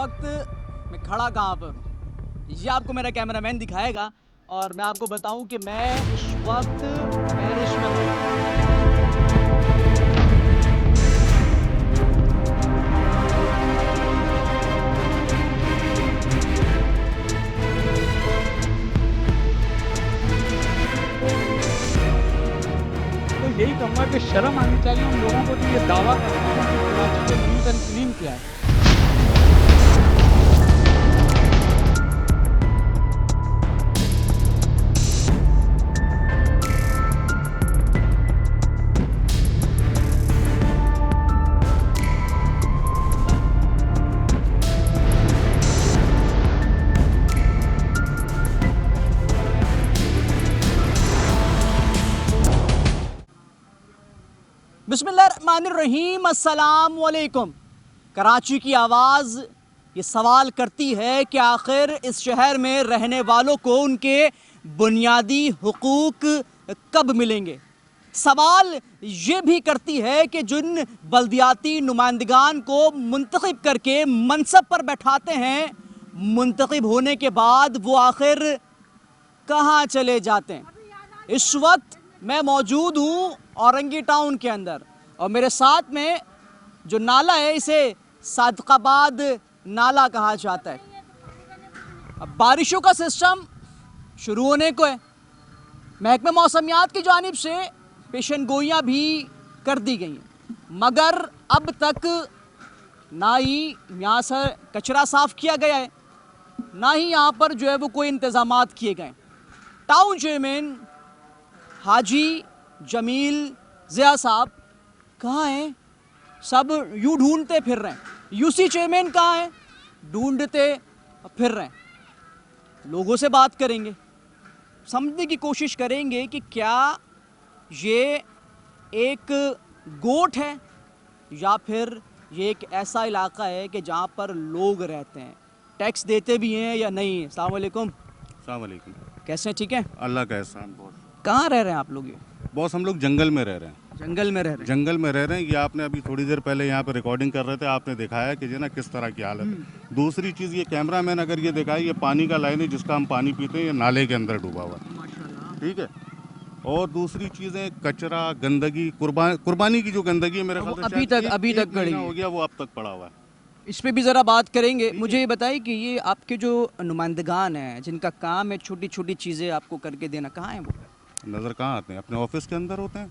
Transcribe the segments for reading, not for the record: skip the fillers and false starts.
वक्त मैं खड़ा कहाँ पर हूँ ये आपको मेरा कैमरामैन दिखाएगा और मैं आपको बताऊं कि मैं इस वक्त पेरिस में हूँ। तो यही कहूँगा कि शर्म आनी चाहिए उन लोगों को जो ये दावा करते हैं कि कराची में नीट एंड क्लीन किया है। बिस्मिल्लाहिर्रहमानिर्रहीम, अस्सलाम वालेकुम। कराची की आवाज़ ये सवाल करती है कि आखिर इस शहर में रहने वालों को उनके बुनियादी हुकूक कब मिलेंगे। सवाल ये भी करती है कि जिन बल्दियाती नुमाइंदगान को मुंतखब करके मनसब पर बैठाते हैं, मुंतखब होने के बाद वो आखिर कहाँ चले जाते हैं। इस वक्त मैं मौजूद हूँ औरंगी टाउन के अंदर और मेरे साथ में जो नाला है इसे सादकाबाद नाला कहा जाता है। अब बारिशों का सिस्टम शुरू होने को है। महकमे मौसमियात की जानिब से पेशन गोइयाँ भी कर दी गई हैं, मगर अब तक ना ही यहाँ से कचरा साफ़ किया गया है, ना ही यहाँ पर जो है वो कोई इंतज़ामात किए गए। टाउन चेयरमैन हाजी जमील ज़िया साहब कहाँ हैं? सब यूँ ढूंढते फिर रहे हैं। यूसी चेयरमैन कहाँ हैं? ढूंढते फिर रहे हैं। लोगों से बात करेंगे, समझने की कोशिश करेंगे कि क्या ये एक गोठ है या फिर ये एक ऐसा इलाका है कि जहाँ पर लोग रहते हैं, टैक्स देते भी हैं या नहीं। अस्सलाम वालेकुम। अस्सलाम वालेकुम। कैसे हैं? ठीक है, अल्लाह का एहसान। बहुत कहाँ रह रहे हैं आप लोग? ये बॉस हम लोग जंगल में रह रहे हैं। जंगल में रह रहे हैं। जंगल में रह रहे हैं। ये आपने अभी थोड़ी देर पहले यहाँ पे रिकॉर्डिंग कर रहे थे, आपने दिखाया कि जो ना किस तरह की हालत है। दूसरी चीज़ ये कैमरामैन अगर ये दिखाए, ये पानी का लाइन है जिसका हम पानी पीते हैं, ये नाले के अंदर डूबा हुआ है। माशाल्लाह। ठीक है। और दूसरी चीज़ें कचरा गंदगी, कुर्बानी की जो गंदगी है मेरे ख्याल से अभी शायद तक एक खड़ी महीना है। हो गया, वो अब तक पड़ा हुआ है। इस पे भी ज़रा बात करेंगे। मुझे ये बताइए कि ये आपके जो नुमाइंदगान हैं जिनका काम है छोटी छोटी चीज़ें आपको करके देना, कहाँ हैं वो? नज़र कहाँ आते हैं? अपने ऑफिस के अंदर होते हैं।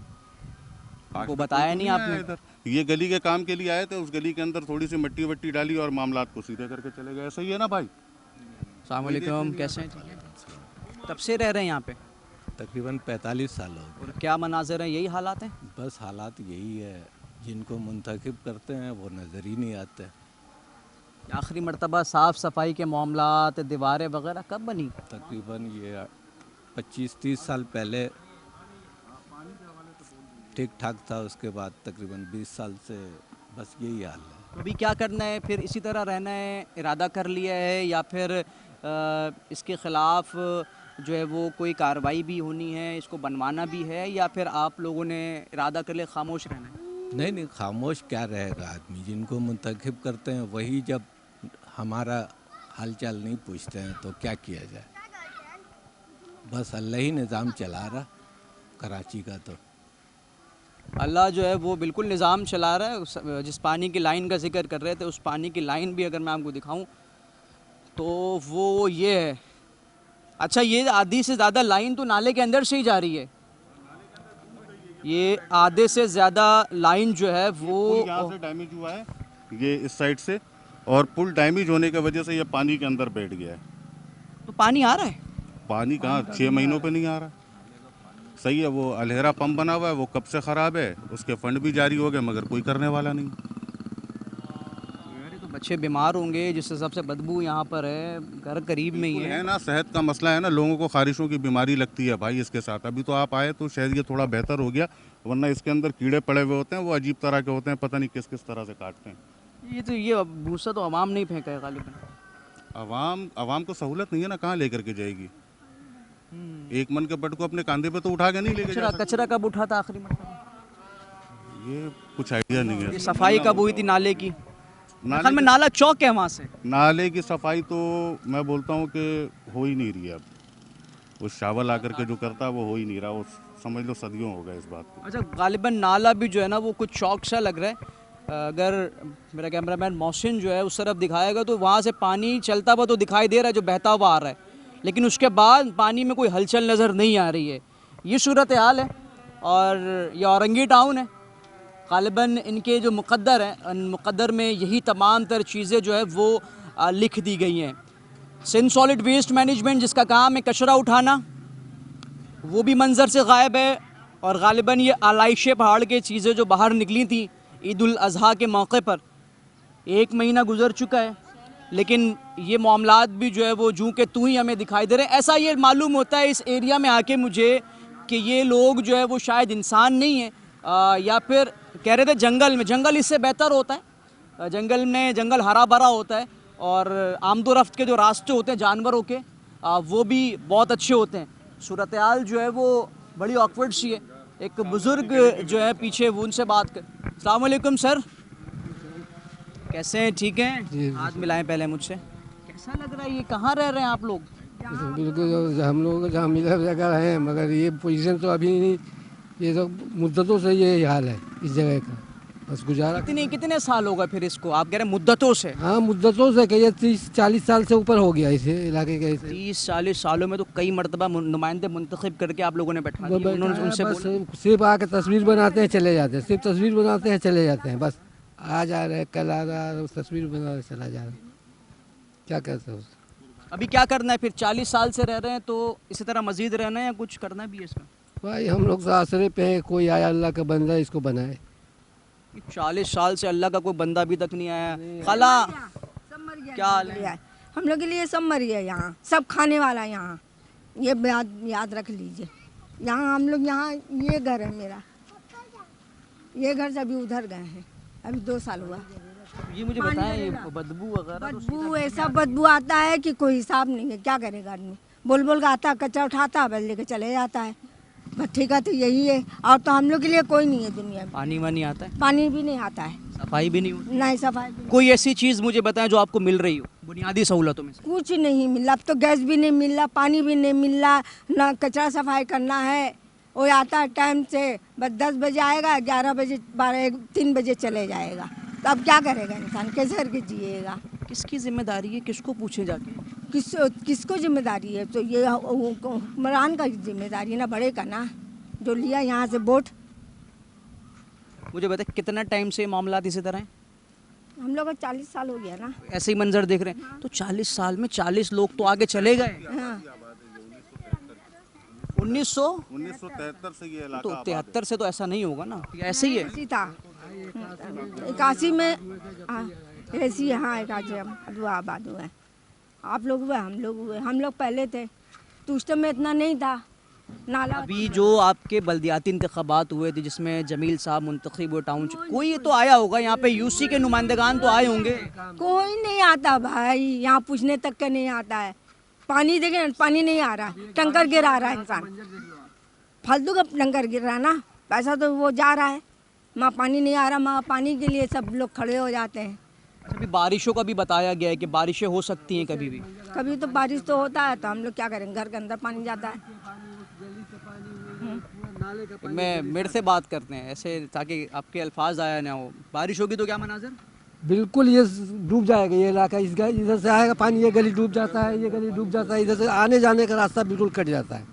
आज वो तक बताया कोई नहीं आया आपने। इधर। ये गली के काम के लिए आए थे, उस गली के अंदर थोड़ी सी मिट्टी वट्टी डाली और मामलात को सीधे करके चले गए। ऐसा ही है ना भाई? अस्सलाम वालेकुम, कैसे हैं? ठीक है। कब से रह रहे हैं यहाँ पे? तकरीबन 45 साल हो और क्या मनाज़िर हैं? यही हालात हैं? गए। बस हालात यही है, जिनको मुंतखब करते हैं वो नज़र ही नहीं आते। आखिरी मरतबा साफ़ सफाई के मामलात, दीवारें वगैरह कब बनी? तकरीबन ये 25-30 साल पहले ठीक ठाक था, उसके बाद तकरीबन 20 साल से बस यही हाल है। तो अभी क्या करना है? फिर इसी तरह रहना है, इरादा कर लिया है, या फिर इसके ख़िलाफ़ जो है वो कोई कार्रवाई भी होनी है, इसको बनवाना भी है, या फिर आप लोगों ने इरादा कर लिया खामोश रहना है? नहीं नहीं, खामोश क्या रहेगा आदमी। जिनको मुंतखब करते हैं वही जब हमारा हालचाल नहीं पूछते हैं तो क्या किया जाए। बस अल्लाह ही निज़ाम चला रहा कराची का। तो अल्लाह जो है वो बिल्कुल निज़ाम चला रहा है। जिस पानी की लाइन का जिक्र कर रहे थे, उस पानी की लाइन भी अगर मैं आपको दिखाऊं तो वो ये है। अच्छा, ये आधी से ज़्यादा लाइन तो नाले के अंदर से ही जा रही है। ये आधे से ज़्यादा लाइन जो है वो यहाँ से डैमेज हुआ है, ये इस साइड से, और पुल डैमेज होने की वजह से ये पानी के अंदर बैठ गया है। तो पानी आ रहा है? पानी कहाँ 6 महीनों पे नहीं आ रहा। सही है, वो अलहेरा पंप बना हुआ है, वो कब से ख़राब है, उसके फंड भी जारी हो गए मगर कोई करने वाला नहीं। तो बच्चे बीमार होंगे, जिस हिसाब से बदबू यहाँ पर है, घर करीब में ही है ना, सेहत का मसला है ना, लोगों को खारिशों की बीमारी लगती है भाई इसके साथ। अभी तो आप आए तो शायद ये थोड़ा बेहतर हो गया, वरना इसके अंदर कीड़े पड़े हुए होते हैं, वो अजीब तरह के होते हैं, पता नहीं किस किस तरह से काटते हैं। ये भूसा तो अवाम नहीं फेंका है गालिबन। अवाम को सहूलत नहीं है ना, कहाँ लेकर के जाएगी। एक मन के बट को अपने कंधे पे तो उठा के नहीं लेके जा सकती। कचरा कब उठा था आखिरी मरतबा? ये कुछ आइडिया नहीं है। ये सफाई कब हुई थी नाले की? ख्याल में नाला चौक है वहाँ से। नाले की सफाई तो मैं बोलता हूँ कि हो ही नहीं रही है अब। वो शावल आकर के जो करता है वो हो ही नहीं रहा, वो समझ लो सदियों हो गए इस बात को। अच्छा, गालिबन नाला भी जो है ना वो कुछ चौक सा लग रहा है। अगर मेरा कैमरामैन मोहसिन जो है उस तरफ दिखाएगा तो वहाँ से पानी चलता हुआ तो दिखाई दे रहा है, जो बहता हुआ आ रहा है, लेकिन उसके बाद पानी में कोई हलचल नज़र नहीं आ रही है। ये सूरत हाल है और ये औरंगी टाउन है। गालिबन इनके जो मुक़द्दर हैं, मुक़द्दर में यही तमाम तर चीज़ें जो है वो लिख दी गई हैं। सिंध सॉलिड वेस्ट मैनेजमेंट जिसका काम है कचरा उठाना, वो भी मंजर से गायब है। और गालिबन ये आलाइशे पहाड़ के चीज़ें जो बाहर निकली थी ईद उल अज़हा के मौके पर, 1 महीना गुजर चुका है, लेकिन ये मामलात भी जो है वो जूं के तू ही हमें दिखाई दे रहे हैं। ऐसा ये मालूम होता है इस एरिया में आके मुझे कि ये लोग जो है वो शायद इंसान नहीं है, या फिर कह रहे थे जंगल में, जंगल इससे बेहतर होता है। जंगल में जंगल हरा भरा होता है और आमदोरफ्त के जो रास्ते होते हैं जानवरों के, वो भी बहुत अच्छे होते हैं। सूरत हाल जो है वो बड़ी ऑकवर्ड सी है। एक बुज़ुर्ग जो है पीछे, वो उनसे बात कर। अस्सलाम वालेकुम सर, कैसे हैं? ठीक हैं? हाथ मिलाएं पहले मुझसे। कैसा लग रहा है, ये कहाँ रह रहे हैं आप लोग? बिल्कुल हम लोगों को जहाँ मिला जगह है, मगर ये पोजीशन तो अभी नहीं, ये तो मुद्दतों से ये हाल है इस जगह का, बस गुजारा। कितने साल होगा फिर इसको? आप कह रहे हैं मुद्दतों से? हाँ मुद्दतों से, कहिए 30-40 साल से ऊपर हो गया इसे इलाके के। 30-40 सालों में तो कई मरतबा नुमाइंदे मुंतखब करके आप लोगों ने बैठा दिए, उन्होंने उनसे बस सिर्फ आके तस्वीर बनाते हैं चले जाते हैं, सिर्फ तस्वीर बनाते हैं चले जाते हैं, बस आ जा रहे कल आ रहा, तस्वीर बना रहे चला जा रहा, क्या कहते हैं। अभी क्या करना है फिर? 40 साल से रह रहे हैं तो इसी तरह मजीद रहना है या कुछ करना भी है इसमें? भाई हम लोग तो आसरे पे हैं, कोई आया अल्लाह का बंदा इसको बनाए। 40 साल से अल्लाह का कोई बंदा अभी तक नहीं आया। खाला क्या हाल है? हम लोग के लिए सब मर गया, यहाँ सब खाने वाला, यहाँ ये याद रख लीजिए। यहाँ हम लोग, यहाँ ये घर है मेरा, ये घर से अभी उधर गए हैं, अभी 2 साल हुआ। ये मुझे बताएं, ये बदबू वगैरह बदबू ऐसा बदबू आता है कि कोई हिसाब नहीं है। क्या करेगा आदमी, बोल बोल के आता, कचरा उठाता है, बस लेके चले जाता है। बस ठीक है, तो यही है, और तो हम लोग के लिए कोई नहीं है दुनिया में। पानी वानी आता है? पानी भी नहीं आता है, सफाई भी नहीं होती? नहीं सफाई भी कोई ऐसी चीज़ मुझे बताएं जो आपको मिल रही हो बुनियादी सहूलतों में से? कुछ नहीं मिल रहा। अब तो गैस भी नहीं मिल रहा, पानी भी नहीं मिल रहा, ना कचरा सफाई करना है। वो आता है टाइम से, बस 10 बजे आएगा, 11 बजे 3 बजे चले जाएगा। तो अब क्या करेगा इंसान, कैसे करके जिएगा? किसकी जिम्मेदारी है, किसको पूछे जाके? किसको जिम्मेदारी है? तो ये हुक्मरान का जिम्मेदारी है ना, बड़े का ना, जो लिया यहाँ से वोट। मुझे बताए कितना टाइम से मामला इसी तरह हैं? हम लोग को 40 साल हो गया ना। ऐसे ही मंजर देख रहे हैं तो 40 साल में 40 लोग तो आगे चले गए। हाँ 1973 से ये इलाका तो 73 से तो ऐसा नहीं होगा ना, ऐसे ही है? ऐसी था 81 में, ऐसी है। हाँ 81 आबाद हुआ है। आप लोग हुए, हम लोग हुए, हम लोग पहले थे तो उस टाइम में इतना नहीं था नाला। अभी जो आपके बल्दियाती इंतखाबात हुए थे जिसमें जमील साहब मुंतखब हुए टाउन, कोई तो आया होगा यहाँ पे, यूसी के नुमाइंदगान तो आए होंगे? कोई नहीं आता भाई, यहाँ पूछने तक का नहीं आता है। पानी देखे, पानी नहीं आ रहा, टंकर गिरा रहा है इंसान, फालतू का टंकर गिर रहा है ना, पैसा तो वो जा रहा है। वहाँ पानी नहीं आ रहा, वहाँ पानी के लिए सब लोग खड़े हो जाते हैं। अभी बारिशों का भी बताया गया है कि बारिशें हो सकती हैं कभी भी। कभी तो बारिश तो होता है, तो हम लोग क्या करेंगे, घर के अंदर पानी जाता है। मैं मेरे से बात करते हैं ऐसे ताकि आपके अल्फाज आया ना हो। बारिश होगी तो क्या मनाजर? बिल्कुल ये डूब जाएगा ये इलाका, इधर से आएगा पानी, ये गली डूब जाता है, ये गली डूब जाता है, इधर से आने जाने का रास्ता बिल्कुल कट जाता है।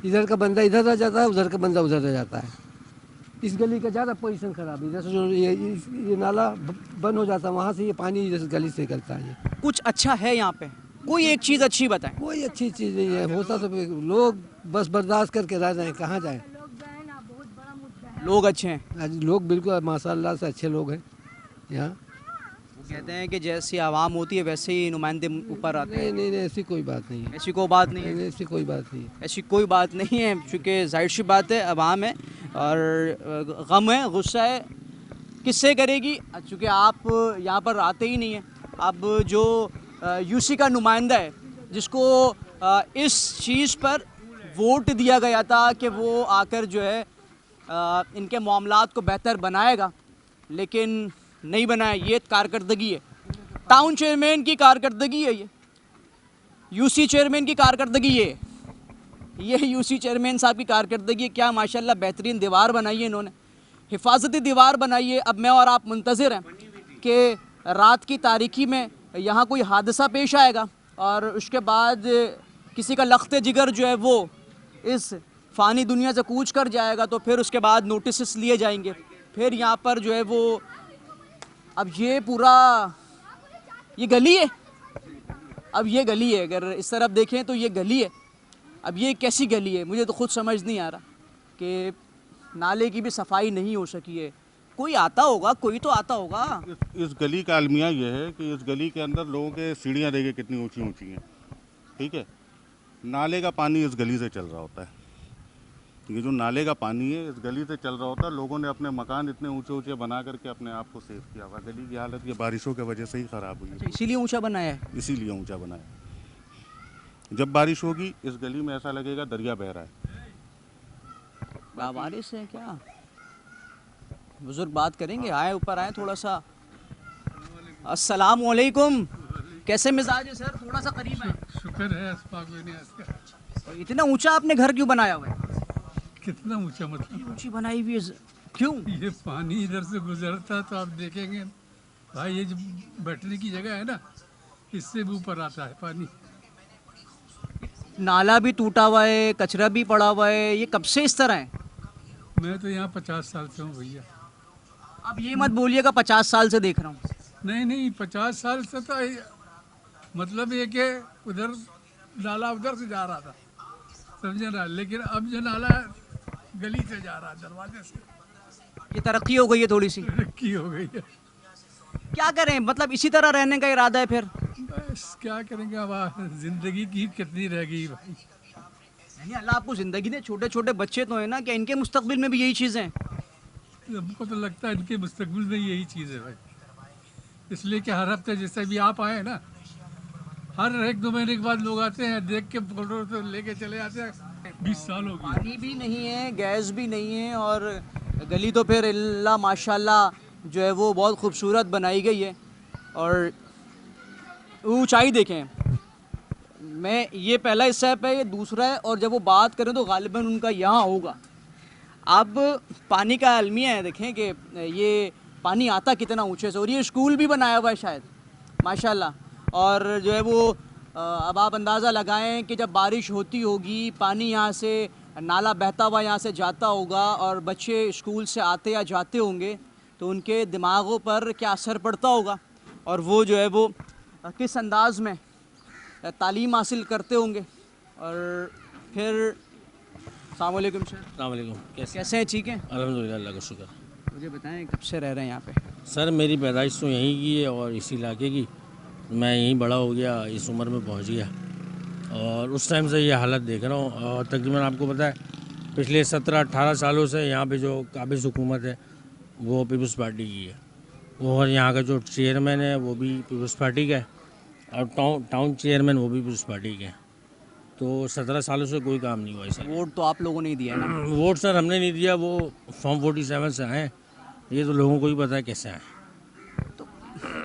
इधर का बंदा इधर रह जाता है, उधर का बंदा उधर रह जाता है। इस गली का ज़्यादा पोजीशन खराब है, इधर से जो ये नाला बंद हो जाता है, वहाँ से ये पानी इधर से गली से निकलता है। ये कुछ अच्छा है यहाँ पे? कोई एक चीज़ अच्छी बताएं। कोई अच्छी चीज़ नहीं है, होता तो लोग बस बर्दाश्त करके रह जाएँ, कहाँ जाएँ। लोग अच्छे हैं? लोग बिल्कुल माशाल्लाह से अच्छे लोग हैं यहाँ। कहते हैं कि जैसी आवाम होती है वैसे ही नुमाइंदे ऊपर आते हैं। नहीं, ऐसी कोई बात नहीं है। ऐसी कोई बात नहीं है? ऐसी कोई बात नहीं है। ऐसी कोई बात नहीं है, चूँकि जाहिर सी बात है अवाम है और गम है, गुस्सा है, किससे करेगी? चूँकि आप यहाँ पर आते ही नहीं हैं। अब जो यूसी का नुमाइंदा है जिसको इस चीज़ पर वोट दिया गया था कि वो आकर जो है इनके मामलात को बेहतर बनाएगा, लेकिन नहीं बनाया, ये कारकर्दगी है। टाउन चेयरमैन की कारकर्दगी है ये, यूसी चेयरमैन की कारकर्दगी ये यूसी चेयरमैन साहब की कारकर्दगी है। क्या माशाल्लाह बेहतरीन दीवार बनाई है इन्होंने, हिफाजती दीवार बनाई है। अब मैं और आप मुंतज़िर हैं कि रात की तारीकी में यहाँ कोई हादसा पेश आएगा और उसके बाद किसी का लख्त जिगर जो है वो इस फ़ानी दुनिया से कूच कर जाएगा, तो फिर उसके बाद नोटिस लिए जाएंगे। फिर यहाँ पर जो है वो, अब ये पूरा ये गली है, अब ये गली है, अगर इस तरफ देखें तो ये गली है। अब ये कैसी गली है, मुझे तो खुद समझ नहीं आ रहा कि नाले की भी सफाई नहीं हो सकी है। कोई आता होगा, कोई तो आता होगा। इस गली का अलमिया ये है कि इस गली के अंदर लोगों के सीढ़ियाँ देखिए कितनी ऊंची ऊंची हैं, ठीक है। नाले का पानी इस गली से चल रहा होता है, ये जो नाले का पानी है इस गली से चल रहा होता है। लोगों ने अपने मकान इतने ऊंचे ऊंचे बना करके अपने आप को सेव किया हुआ। गली की हालत ये बारिशों की वजह से ही ख़राब हुई है, इसीलिए ऊंचा बनाया है। इसीलिए ऊंचा बनाया। जब बारिश होगी इस गली में ऐसा लगेगा दरिया बह रहा है। बारिश है क्या? बुजुर्ग बात करेंगे, आए ऊपर आए थोड़ा सा। अस्सलाम वालेकुम, कैसे मिजाज है सर? थोड़ा सा करीब है। शुक्र है अस्पाक का। इतना ऊंचा आपने घर क्यों बनाया हुआ है? कितना ऊंचा मतलब? ऊंची बनाई हुई है क्यों? ये पानी इधर से गुजरता तो आप देखेंगे भाई, ये जो बैठने की जगह है ना, इससे भी ऊपर आता है पानी। नाला भी टूटा हुआ है, कचरा भी पड़ा हुआ है, ये कब से इस तरह है? मैं तो यहाँ 50 साल से हूँ भैया। अब ये मत बोलिएगा 50 साल से देख रहा हूँ। नहीं 50 साल से तो मतलब ये कि उधर नाला उधर से जा रहा था, समझे ना। लेकिन अब जो नाला गली से जा रहा है, दरवाजे से। ये तरक्की हो गई है थोड़ी सी। तरक्की हो गई है। क्या करें, मतलब इसी तरह रहने का इरादा है फिर? बस क्या करेंगे, अब जिंदगी की कितनी रह गई भाई। नहीं, अल्लाह आपको ज़िंदगी दे। छोटे छोटे बच्चे तो हैं ना, क्या इनके मुस्तकबिल में भी यही चीज़ें हैं? हमको तो लगता है इनके मुस्तकबिल में यही चीज़ है भाई। इसलिए कि हर हफ्ते जैसे भी आप आए ना, हर 1-2 महीने के बाद लोग आते हैं, देख के फोटो तो लेके चले जाते हैं। 20 साल हो गए। पानी भी नहीं है, गैस भी नहीं है, और गली तो फिर अल्लाह माशाल्लाह जो है वो बहुत खूबसूरत बनाई गई है। और ऊंचाई देखें, मैं ये पहला स्टेप है, ये दूसरा है, और जब वो बात करें तो गालिबन उनका यहाँ होगा। अब पानी का अलमिया है, देखें कि ये पानी आता कितना ऊंचे से, और ये स्कूल भी बनाया हुआ है शायद माशाल्लाह। और जो है वो अब आप अंदाज़ा लगाएं कि जब बारिश होती होगी, पानी यहाँ से, नाला बहता हुआ यहाँ से जाता होगा, और बच्चे स्कूल से आते या जाते होंगे तो उनके दिमागों पर क्या असर पड़ता होगा, और वो जो है वो किस अंदाज़ में तालीम हासिल करते होंगे। और फिर अस्सलाम वालेकुम सर। अस्सलाम वालेकुम। कैसे हैं? ठीक हैं अल्हम्दुलिल्लाह, अल्लाह का शुक्र। मुझे बताएं कब से रह रहे हैं यहाँ पे? सर मेरी पैदाइश तो यहीं की है और इसी इलाके की। मैं यहीं बड़ा हो गया, इस उम्र में पहुँच गया, और उस टाइम से ये हालत देख रहा हूँ। और तकरीबन आपको पता है पिछले 17-18 सालों से यहाँ पे जो काबिज़ हुकूमत है वो पीपल्स पार्टी की है, और यहाँ का जो चेयरमैन है वो भी पीपल्स पार्टी का है, और टाउन चेयरमैन वो भी पीपल्स पार्टी के हैं। तो 17 सालों से कोई काम नहीं हुआ इस। वोट तो आप लोगों ने ही दिया है ना? वोट सर हमने नहीं दिया, वो फॉर्म 47 से आए, ये तो लोगों को ही पता है कैसे आए। तो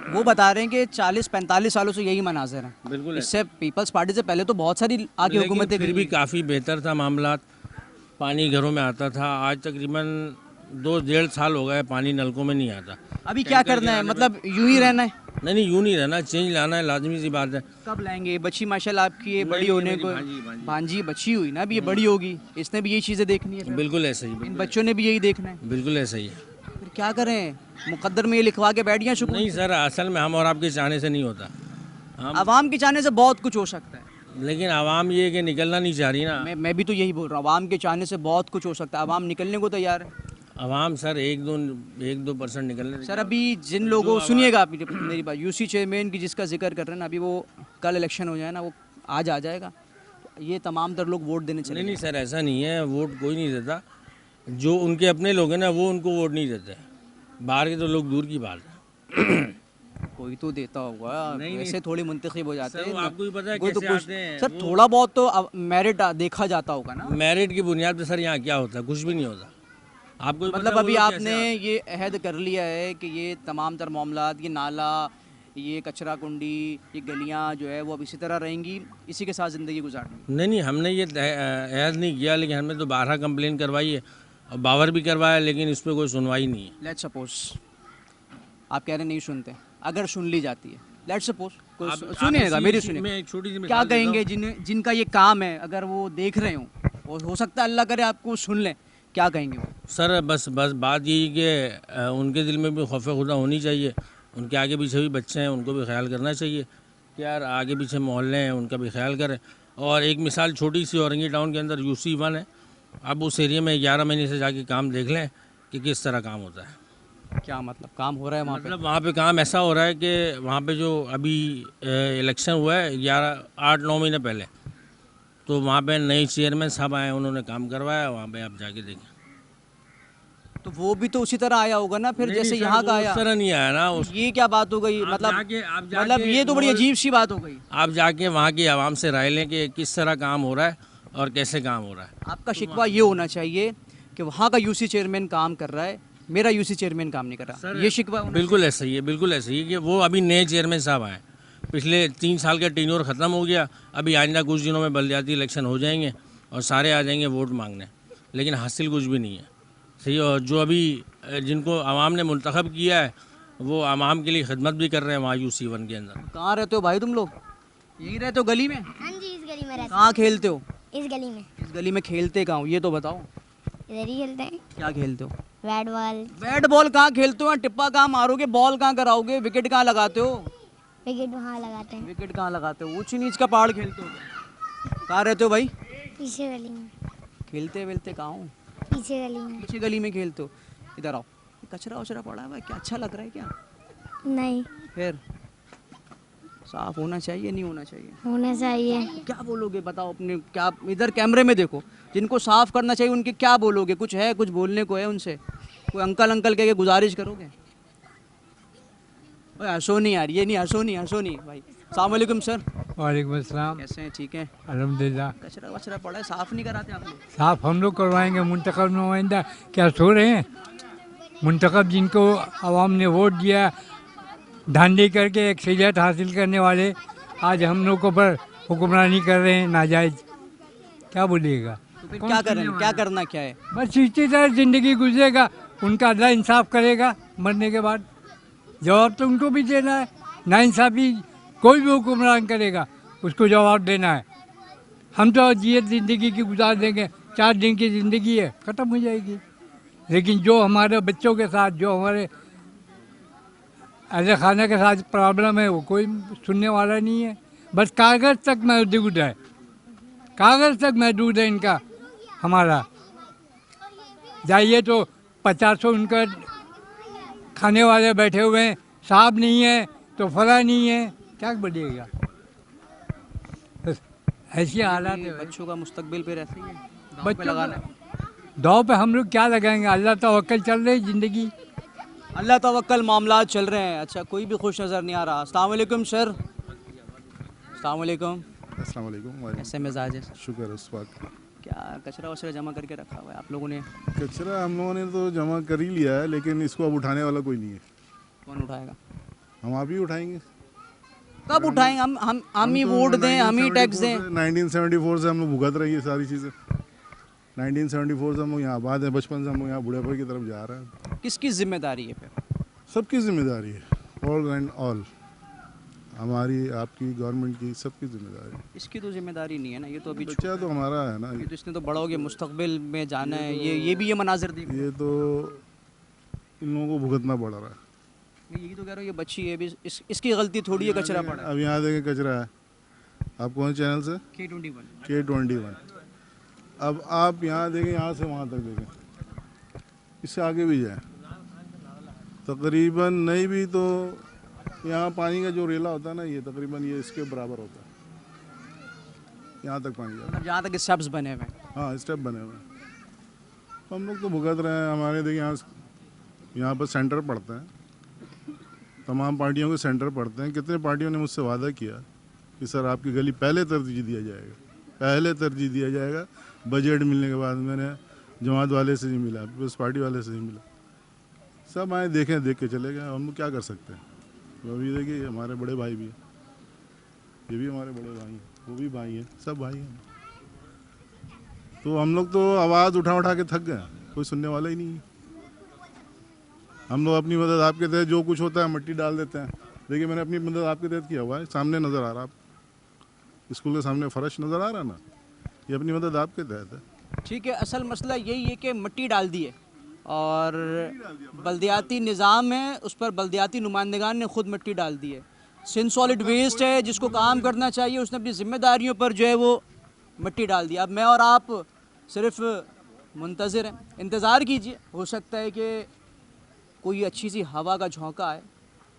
वो बता रहे हैं कि 40-45 सालों से यही मनाज़र हैं। बिल्कुल, इससे पीपल्स पार्टी से पहले तो बहुत सारी आगे हुकूमतें फिर भी काफ़ी बेहतर था मामला। पानी घरों में आता था, आज तकरीबन 2-1.5 साल हो गए पानी नलकों में नहीं आता। अभी क्या करना है, मतलब यूं ही रहना है? नहीं यूँ नहीं रहना, चेंज लाना है, लाजमी सी बात है। कब लाएंगे? बच्ची माशाल्लाह आपकी ये बड़ी होने को, भांजी बच्ची हुई ना, अभी ये बड़ी होगी, इसने भी यही चीज़ें देखनी है। बिल्कुल ऐसा ही, इन बच्चों ने भी यही देखना है। बिल्कुल ऐसा ही है। फिर क्या करें, मुकद्दर में ये लिखवा के बैठ गए शुक्र। नहीं सर, असल में हम और आपके चाहने से नहीं होता, आवाम के चाहने से बहुत कुछ हो सकता है, लेकिन आवाम ये कि निकलना नहीं चाह रही ना। मैं भी तो यही बोल रहा हूँ, आवाम के चाहने से बहुत कुछ हो सकता है, आवाम निकलने को तैयार है। आवाम सर 1-2% निकलने। सर अभी जिन लोगों, सुनिएगा आप मेरी बात, यूसी चेयरमैन की जिसका जिक्र कर रहे हैं ना, अभी वो कल इलेक्शन हो जाए ना, वो आज आ जाएगा, ये तमाम तर लोग वोट देने चले। नहीं सर ऐसा नहीं है, वोट कोई नहीं देता। जो उनके अपने लोग हैं ना वो उनको वोट नहीं देते, बाहर के तो लोग दूर की बात है। कोई तो देता होगा, वैसे थोड़ी मुंतखब हो जाते हैं। आपको भी पता है कोई तो कैसे कुछ आते हैं सर, थोड़ा बहुत तो मेरिट देखा जाता होगा ना। मेरिट की बुनियाद पे सर यहाँ क्या होता है, कुछ भी नहीं होता। आपको भी पता मतलब है वो अभी लोग आपने कैसे आते ये अहद कर लिया है कि ये तमाम तर मामलात, ये नाला, ये कचरा कुंडी, ये गलियां जो है वो अब इसी तरह रहेंगी, इसी के साथ ज़िंदगी गुजारनी। हैं। नहीं, हमने ये ऐड नहीं किया, लेकिन हमने तो 12 कंप्लेन करवाई है और बावर भी करवाया, लेकिन इस पर कोई सुनवाई नहीं है। लेट्स सपोज आप कह रहे नहीं सुनते, अगर सुन ली जाती है, लेट्स सपोज कोई सुनिएगा, इसी- मेरी इसी- सुनिए, मैं एक छोटी सी क्या मिसाल देता कहेंगे हूँ। जिनका ये काम है, अगर वो देख रहे हो और हो सकता है अल्लाह करे आपको सुन लें, क्या कहेंगे वो? सर बस बात यही कि उनके दिल में भी खौफ खुदा होनी चाहिए, उनके आगे पीछे भी बच्चे हैं, उनको भी ख्याल करना चाहिए कि यार आगे पीछे मोहल्ले हैं, उनका भी ख्याल करें। और एक मिसाल छोटी सी, औरंगी टाउन के अंदर UC1 है, अब उस एरिया में 11 महीने से जाके काम देख लें कि किस तरह काम होता है। क्या मतलब काम हो रहा है वहाँ पे? मतलब वहाँ पे काम ऐसा हो रहा है कि वहाँ पे जो अभी इलेक्शन हुआ है 8-9 महीने पहले, तो वहाँ पे नए चेयरमैन साहब आए, उन्होंने काम करवाया, वहाँ पे आप जाके देखें। तो वो भी तो उसी तरह आया होगा ना फिर, नहीं, जैसे नहीं सर, यहाँ का वो आया। उस तरह नहीं आया ना। उस ये क्या बात हो गई? आप मतलब जाके ये तो बड़ी मोहल्ले- अजीब सी बात हो गई। आप जाके वहाँ की आवाम से राय लें कि किस तरह काम हो रहा है और कैसे काम हो रहा है। आपका शिकवा ये होना चाहिए कि वहाँ का UC चेयरमैन काम कर रहा है, मेरा UC चेयरमैन काम नहीं कर रहा, ये शिकवा होना बिल्कुल ऐसा ही है, बिल्कुल ऐसा ही है कि वो अभी नए चेयरमैन साहब आए, पिछले 3 साल का टेन्योर ख़त्म हो गया, अभी आइंदा कुछ दिनों में बलदियाती इलेक्शन हो जाएंगे और सारे आ जाएंगे वोट मांगने, लेकिन हासिल कुछ भी नहीं है। सही, और जो अभी जिनको आवाम ने मुंतखब किया है वो आवाम के लिए खिदमत भी कर रहे हैं वहाँ UC1 के अंदर। कहाँ रहते हो भाई तुम लोग? यही रहते हो गली में? हाँ जी, इस गली में रहते कहाँ खेलते हो? इस गली में इस गली में खेलते कहाँ हो ये तो बताओ, इधर ही खेलते हैं। क्या खेलते हो? बैट बॉल, बैट बॉल कहाँ खेलते हो? टिप्पा कहाँ मारोगे? बॉल कहाँ कराओगे? विकेट कहाँ लगाते हो? विकेट वहाँ लगाते हैं, विकेट कहाँ लगाते हो? ऊंच नीच का पहाड़ खेलते हो क्या? कहाँ रहते हो भाई? पीछे गली में, खेलते वेलते कहाँ हो? पीछे गली में। पीछे गली में खेलते हो। इधर आओ, ये कचरा वचरा पड़ा है भाई, क्या अच्छा लग रहा है क्या? नहीं, फिर साफ होना चाहिए नहीं होना चाहिए? होना चाहिए। क्या बोलोगे बताओ अपने, क्या इधर कैमरे में देखो, जिनको साफ करना चाहिए उनके क्या बोलोगे? कुछ है, कुछ बोलने को है उनसे? कोई अंकल कह के गुजारिश करोगे? ओए हंसो नहीं यार, ये नहीं, हंसो नहीं भाई। अस्सलाम वालेकुम सर, वालेकुम अस्सलाम, कैसे हैं? ठीक हैं? अल्हम्दुलिल्लाह। कचरा वचरा पड़ा है, साफ नहीं कराते आप लोग? साफ हम लोग करवाएंगे, मुंतखब नुमाइंदा क्या सो रहे हैं? मुंतखब जिनको आवाम ने वोट दिया, धांधली करके अक्सरियत हासिल करने वाले आज हम लोग को पर हुक्मरानी कर रहे हैं नाजायज, क्या बोलिएगा? तो फिर क्या करें, क्या करना क्या है? बस इसी तरह ज़िंदगी गुजरेगा, उनका अल्लाह इंसाफ करेगा मरने के बाद, जवाब तो उनको भी देना है। नाइंसाफ़ी कोई भी हुक्मरान करेगा उसको जवाब देना है। हम तो जियत ज़िंदगी की गुजार देंगे, 4 दिन की ज़िंदगी है, ख़त्म हो जाएगी। लेकिन जो हमारे बच्चों के साथ, जो हमारे अहले खाना के साथ प्रॉब्लम है, वो कोई सुनने वाला नहीं है। बस कागज़ तक महदूद है, कागज़ तक महदूद है इनका हमारा। जाइए तो 50 उनका खाने वाले बैठे हुए हैं, साहब नहीं है तो फला नहीं है, क्या बोलिएगा? बस ऐसी हालात है। बच्चों का मुस्तकबिल पे रहती है, दांव पे बच्चों लगाना है। दाव पे हम लोग क्या लगाएंगे? अल्लाह तवक्कल चल रही ज़िंदगी। अल्लाह तवक्कल मामलात चल रहे हैं। अच्छा, कोई भी खुश नज़र नहीं आ रहा। अस्सलाम वालेकुम सर, अस्सलाम वालेकुम, अस्सलाम वालेकुम। कैसे मिजाज है? शुक्र है उस बात का। क्या कचरा वचरा जमा करके रखा हुआ है आप लोगों ने? कचरा हम लोगों ने तो जमा कर ही लिया है, लेकिन इसको अब उठाने वाला कोई नहीं है। कौन उठाएगा? हम आप ही उठाएंगे। कब उठाएंगे? हम ही तो वोट दें, हम ही टैक्स दें। 1974 से हम लोग भुगत रही है सारी चीज़ें। 1974 से हम लोग यहाँ आबाद हैं, बचपन से हम लोग यहाँ बुढ़ापे की तरफ जा रहे हैं। किसकी जिम्मेदारी है फिर? सबकी जिम्मेदारी है, ऑल एंड ऑल, हमारी, आपकी, गवर्नमेंट की, सबकी जिम्मेदारी है। इसकी तो जिम्मेदारी नहीं है ना, ये तो अभी बच्चा तो हमारा है ना, ये तो इसने तो बड़ा हो गया, मुस्तकबिल में जाना है, ये भी ये मनाजिर देख। ये तो इन लोगों को भुगतना पड़ रहा है। मैं यही तो कह रहा हूँ, ये बच्ची है भी, इसकी गलती थोड़ी है, कचरा पड़ा है। अब यहाँ देखें कचरा है। आप कौन चैनल से? K21। K21। अब आप यहाँ देखें, यहाँ से वहाँ तक देखें, इससे आगे भी जाए तकरीबन, नहीं भी तो यहाँ पानी का जो रेला होता है ना, ये तकरीबन ये इसके बराबर होता है, यहाँ तक पानी जाता है। अब जहाँ तक स्टेप्स बने हुए हैं। हाँ, स्टेप बने हुए हैं। हम लोग तो भुगत रहे हैं। हमारे देखिए यहाँ पर सेंटर पड़ते हैं, तमाम पार्टियों के सेंटर पड़ते हैं। कितने पार्टियों ने मुझसे वादा किया कि सर आपकी गली पहले तरजीह दिया जाएगा, पहले तरजीह दिया जाएगा। बजट मिलने के बाद मैंने जमात वाले से नहीं मिला, पीपल्स पार्टी वाले से नहीं मिला। सब आए देखें, देख के चले गए। हम लोग क्या कर सकते हैं? तो अभी देखिए हमारे बड़े भाई भी हैं, ये भी हमारे बड़े भाई हैं, वो भी भाई हैं, सब भाई हैं। तो हम लोग तो आवाज़ उठा उठा के थक गए, कोई सुनने वाला ही नहीं है। हम लोग अपनी मदद आपके तहत जो कुछ होता है मिट्टी डाल देते हैं। देखिए मैंने अपनी मदद आपके तहत किया हुआ है, सामने नज़र आ रहा, आप स्कूल के सामने फर्श नज़र आ रहा ना, ये अपनी मदद आपके तहत है। ठीक है, असल मसला यही है कि मिट्टी डाल दी है और बल्दियाती निज़ाम है, उस पर बल्दियाती नुमाइंदगान ने ख़ुद मिट्टी डाल दी है। सिंध सॉलिड वेस्ट है, जिसको काम करना चाहिए उसने अपनी ज़िम्मेदारियों पर जो है वो मिट्टी डाल दी। अब मैं और आप सिर्फ मुंतज़िर हैं, इंतज़ार कीजिए, हो सकता है कि कोई अच्छी सी हवा का झोंका आए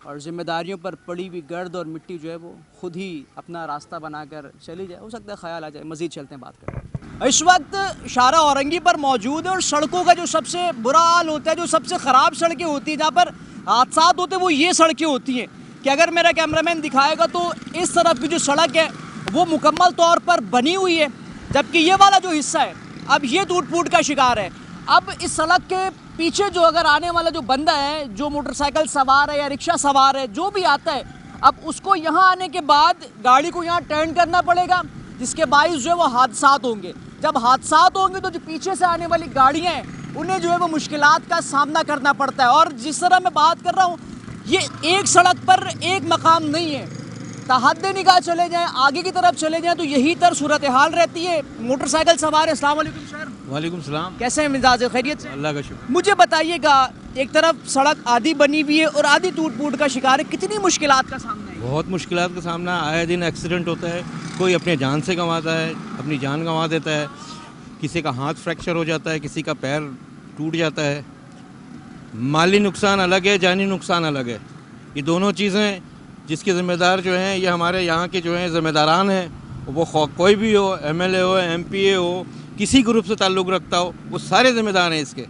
और ज़िम्मेदारियों पर पड़ी हुई गर्द और मिट्टी जो है वो खुद ही अपना रास्ता बनाकर चली जाए। हो सकता है ख्याल आ जाए। मज़ीद चलते हैं, बात करें। इस वक्त शारा औरंगी पर मौजूद है और सड़कों का जो सबसे बुरा हाल होता है, जो सबसे ख़राब सड़कें होती हैं, जहाँ पर हादसा होते हैं, वो ये सड़कें होती हैं कि अगर मेरा कैमरामैन दिखाएगा तो इस तरफ की जो सड़क है वो मुकम्मल तौर पर बनी हुई है, जबकि ये वाला जो हिस्सा है अब ये टूट फूट का शिकार है। अब इस सड़क के पीछे जो अगर आने वाला जो बंदा है, जो मोटरसाइकिल सवार है या रिक्शा सवार है, जो भी आता है, अब उसको यहाँ आने के बाद गाड़ी को यहाँ टर्न करना पड़ेगा, जिसके बाइस जो है वो हादसात होंगे। जब हादसात होंगे तो जो पीछे से आने वाली गाड़ियाँ हैं उन्हें जो है वो मुश्किलात का सामना करना पड़ता है। और जिस तरह मैं बात कर रहा हूँ, ये एक सड़क पर एक मकाम नहीं है, तहद्दे निगाह चले जाएं, आगे की तरफ चले जाएं तो यही तर सूरत हाल रहती है। मोटरसाइकिल सवार है। अस्सलाम वालेकुम सर। वालेकुम सलाम। कैसे हैं मिजाज? खैरियत से? अल्लाह का शुक्र। मुझे बताइएगा, एक तरफ सड़क आधी बनी हुई है और आधी टूट फूट का शिकार है, कितनी मुश्किलात का सामना है? बहुत मुश्किलात का सामना, आए दिन एक्सीडेंट होता है, कोई अपने जान से गंवाता है, अपनी जान गंवा देता है, किसी का हाथ फ्रैक्चर हो जाता है, किसी का पैर टूट जाता है। माली नुकसान अलग है, जानी नुकसान अलग है। ये दोनों चीज़ें जिसके ज़िम्मेदार जो हैं ये हमारे यहाँ के जो हैं ज़िम्मेदारान हैं, वो कोई भी हो, MLA हो, MPA हो, किसी ग्रुप से ताल्लुक़ रखता हो, वो सारे ज़िम्मेदार हैं इसके।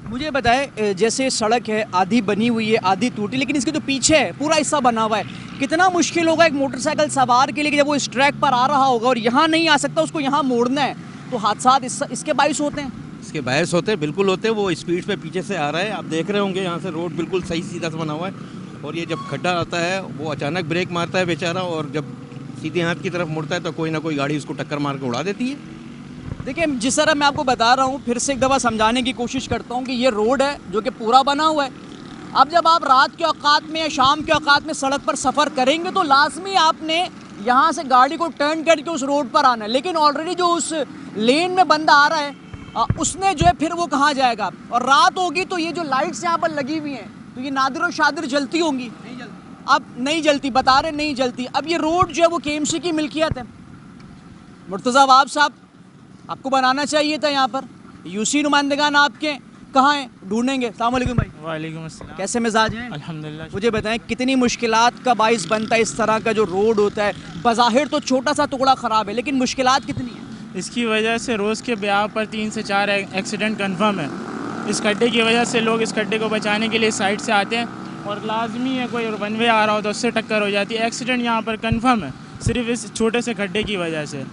मुझे बताएं, जैसे सड़क है आधी बनी हुई है आधी टूटी, लेकिन इसके जो पीछे है पूरा हिस्सा बना हुआ है, कितना मुश्किल होगा एक मोटरसाइकिल सवार के लिए कि जब वो इस ट्रैक पर आ रहा होगा और यहाँ नहीं आ सकता, उसको यहाँ मोड़ना है, तो हादसात इसके बाइस होते हैं। इसके बायस होते हैं, बिल्कुल होते हैं। वो स्पीड पे पीछे से आ रहा है, आप देख रहे होंगे यहाँ से रोड बिल्कुल सही सीधा से बना हुआ है, और ये जब खड्डा आता है वो अचानक ब्रेक मारता है बेचारा, और जब सीधे हाथ की तरफ मुड़ता है तो कोई ना कोई गाड़ी उसको टक्कर मार के उड़ा देती है। देखिए, जिस तरह मैं आपको बता रहा हूँ, फिर से एक दफ़ा समझाने की कोशिश करता हूँ कि ये रोड है जो कि पूरा बना हुआ है। अब जब आप रात के औकात में या शाम के औकात में सड़क पर सफ़र करेंगे तो लाजमी आपने यहाँ से गाड़ी को टर्न करके उस रोड पर आना है, लेकिन ऑलरेडी जो उस लेन में बंदा आ रहा है उसने जो है फिर वो कहाँ जाएगा। और रात होगी तो ये जो लाइट्स यहाँ पर लगी हुई हैं तो ये नादिर और शादिर जलती होंगी, अब नहीं जलती, बता रहे नहीं जलती। अब ये रोड जो है वो KMC की मिल्कियत है। मुर्तज़ा वाब साहब, आपको बनाना चाहिए था यहाँ पर। UC नुमाइंदगान आपके कहाँ हैं? ढूंढेंगे। अस्सलाम वालेकुम भाई। वालेकुम अस्सलाम। कैसे मिजाज हैं? अल्हम्दुलिल्लाह। मुझे बताएं, कितनी मुश्किलात का बाइस बनता है इस तरह का जो रोड होता है? बज़ाहिर तो छोटा सा टुकड़ा ख़राब है, लेकिन मुश्किलात कितनी है? इसकी वजह से रोज़ के ब्याह पर 3 से 4 एक्सीडेंट कन्फर्म है। इस खड्डे की वजह से लोग इस खड्डे को बचाने के लिए साइड से आते हैं, और लाजमी है कोई वन वे आ रहा हो तो उससे टक्कर हो जाती है। एक्सीडेंट यहाँ पर कन्फर्म है सिर्फ इस छोटे से खड्डे की वजह से।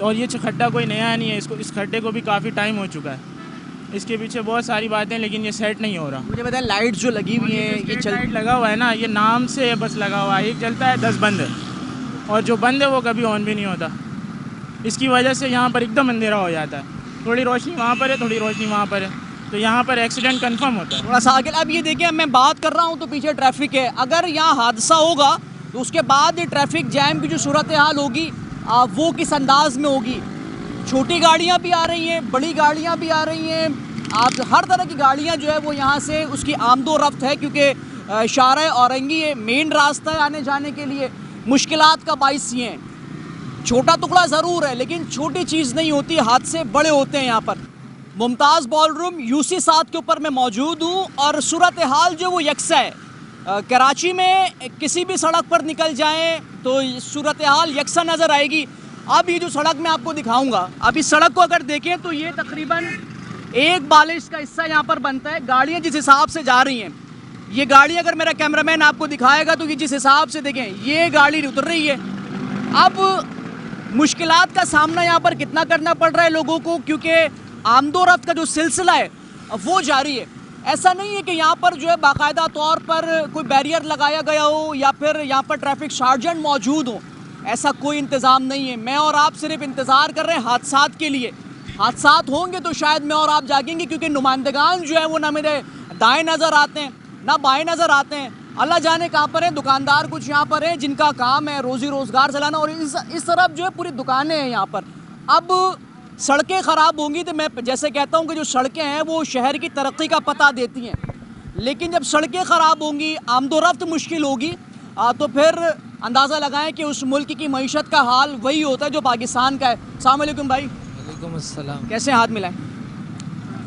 और ये खड्डा कोई नया नहीं है, इस खड्डे को भी काफ़ी टाइम हो चुका है। इसके पीछे बहुत सारी बातें, लेकिन ये सेट नहीं हो रहा। मुझे बताएं, लाइट जो लगी हुई है, ये लाइट लगा हुआ है ना, ये नाम से बस लगा हुआ है, एक चलता है 10 बंद है, और जो बंद है वो कभी ऑन भी नहीं होता। इसकी वजह से यहाँ पर एकदम अंधेरा हो जाता है, थोड़ी रोशनी वहाँ पर है, थोड़ी रोशनी वहाँ पर है, तो यहाँ पर एक्सीडेंट कंफर्म होता है। थोड़ा सा आगे। अब ये देखिए, मैं बात कर रहा हूँ तो पीछे ट्रैफिक है। अगर यहाँ हादसा होगा तो उसके बाद ये ट्रैफिक जैम की जो सूरत हाल होगी वो किस अंदाज में होगी। छोटी गाड़ियाँ भी आ रही हैं, बड़ी गाड़ियाँ भी आ रही हैं, आप हर तरह की गाड़ियाँ जो है वो यहाँ से उसकी आमदो रफ्त है, क्योंकि शारा औरंगी है, मेन रास्ता है आने जाने के लिए। मुश्किलात का बाइस ये है, छोटा टुकड़ा ज़रूर है लेकिन छोटी चीज़ नहीं होती, हादसे बड़े होते हैं यहाँ पर। मुमताज़ बॉलरूम UC 7 के ऊपर मैं मौजूद हूँ और सूरत हाल जो वो यकसा है। कराची में किसी भी सड़क पर निकल जाएं तो सूरत हाल यकसा नज़र आएगी। अब ये जो सड़क मैं आपको दिखाऊंगा, अब इस सड़क को अगर देखें तो ये तकरीबन 1 बालिश का हिस्सा यहाँ पर बनता है। गाड़ियाँ जिस हिसाब से जा रही हैं, ये गाड़ी अगर मेरा कैमरामैन आपको दिखाएगा तो ये जिस हिसाब से देखें, ये गाड़ी उतर रही है। अब मुश्किलात का सामना यहाँ पर कितना करना पड़ रहा है लोगों को, क्योंकि आमदोरफ्त का जो सिलसिला है वो जारी है। ऐसा नहीं है कि यहाँ पर जो है बाकायदा तौर पर कोई बैरियर लगाया गया हो या फिर यहाँ पर ट्रैफिक सार्जेंट मौजूद हो, ऐसा कोई इंतज़ाम नहीं है। मैं और आप सिर्फ इंतज़ार कर रहे हैं हादसात के लिए। हादसात होंगे तो शायद मैं और आप जागेंगे, क्योंकि नुमाइंदगान जो है वो ना मेरे दाएं नज़र आते हैं ना बाएं नज़र आते हैं। अल्लाह जाने कहाँ पर हैं। दुकानदार कुछ यहाँ पर हैं जिनका काम है रोज़ी रोज़गार चलाना, और इस तरफ जो है पूरी दुकानें हैं यहाँ पर। अब सड़कें ख़राब होंगी तो मैं जैसे कहता हूँ कि जो सड़कें हैं वो शहर की तरक्की का पता देती हैं, लेकिन जब सड़कें ख़राब होंगी, आमदोरफ्त मुश्किल होगी, तो फिर अंदाज़ा लगाएं कि उस मुल्क की मईशत का हाल वही होता है जो पाकिस्तान का है। अस्सलाम वालेकुम भाई। वालेकुम अस्सलाम। कैसे हाथ मिलाएं?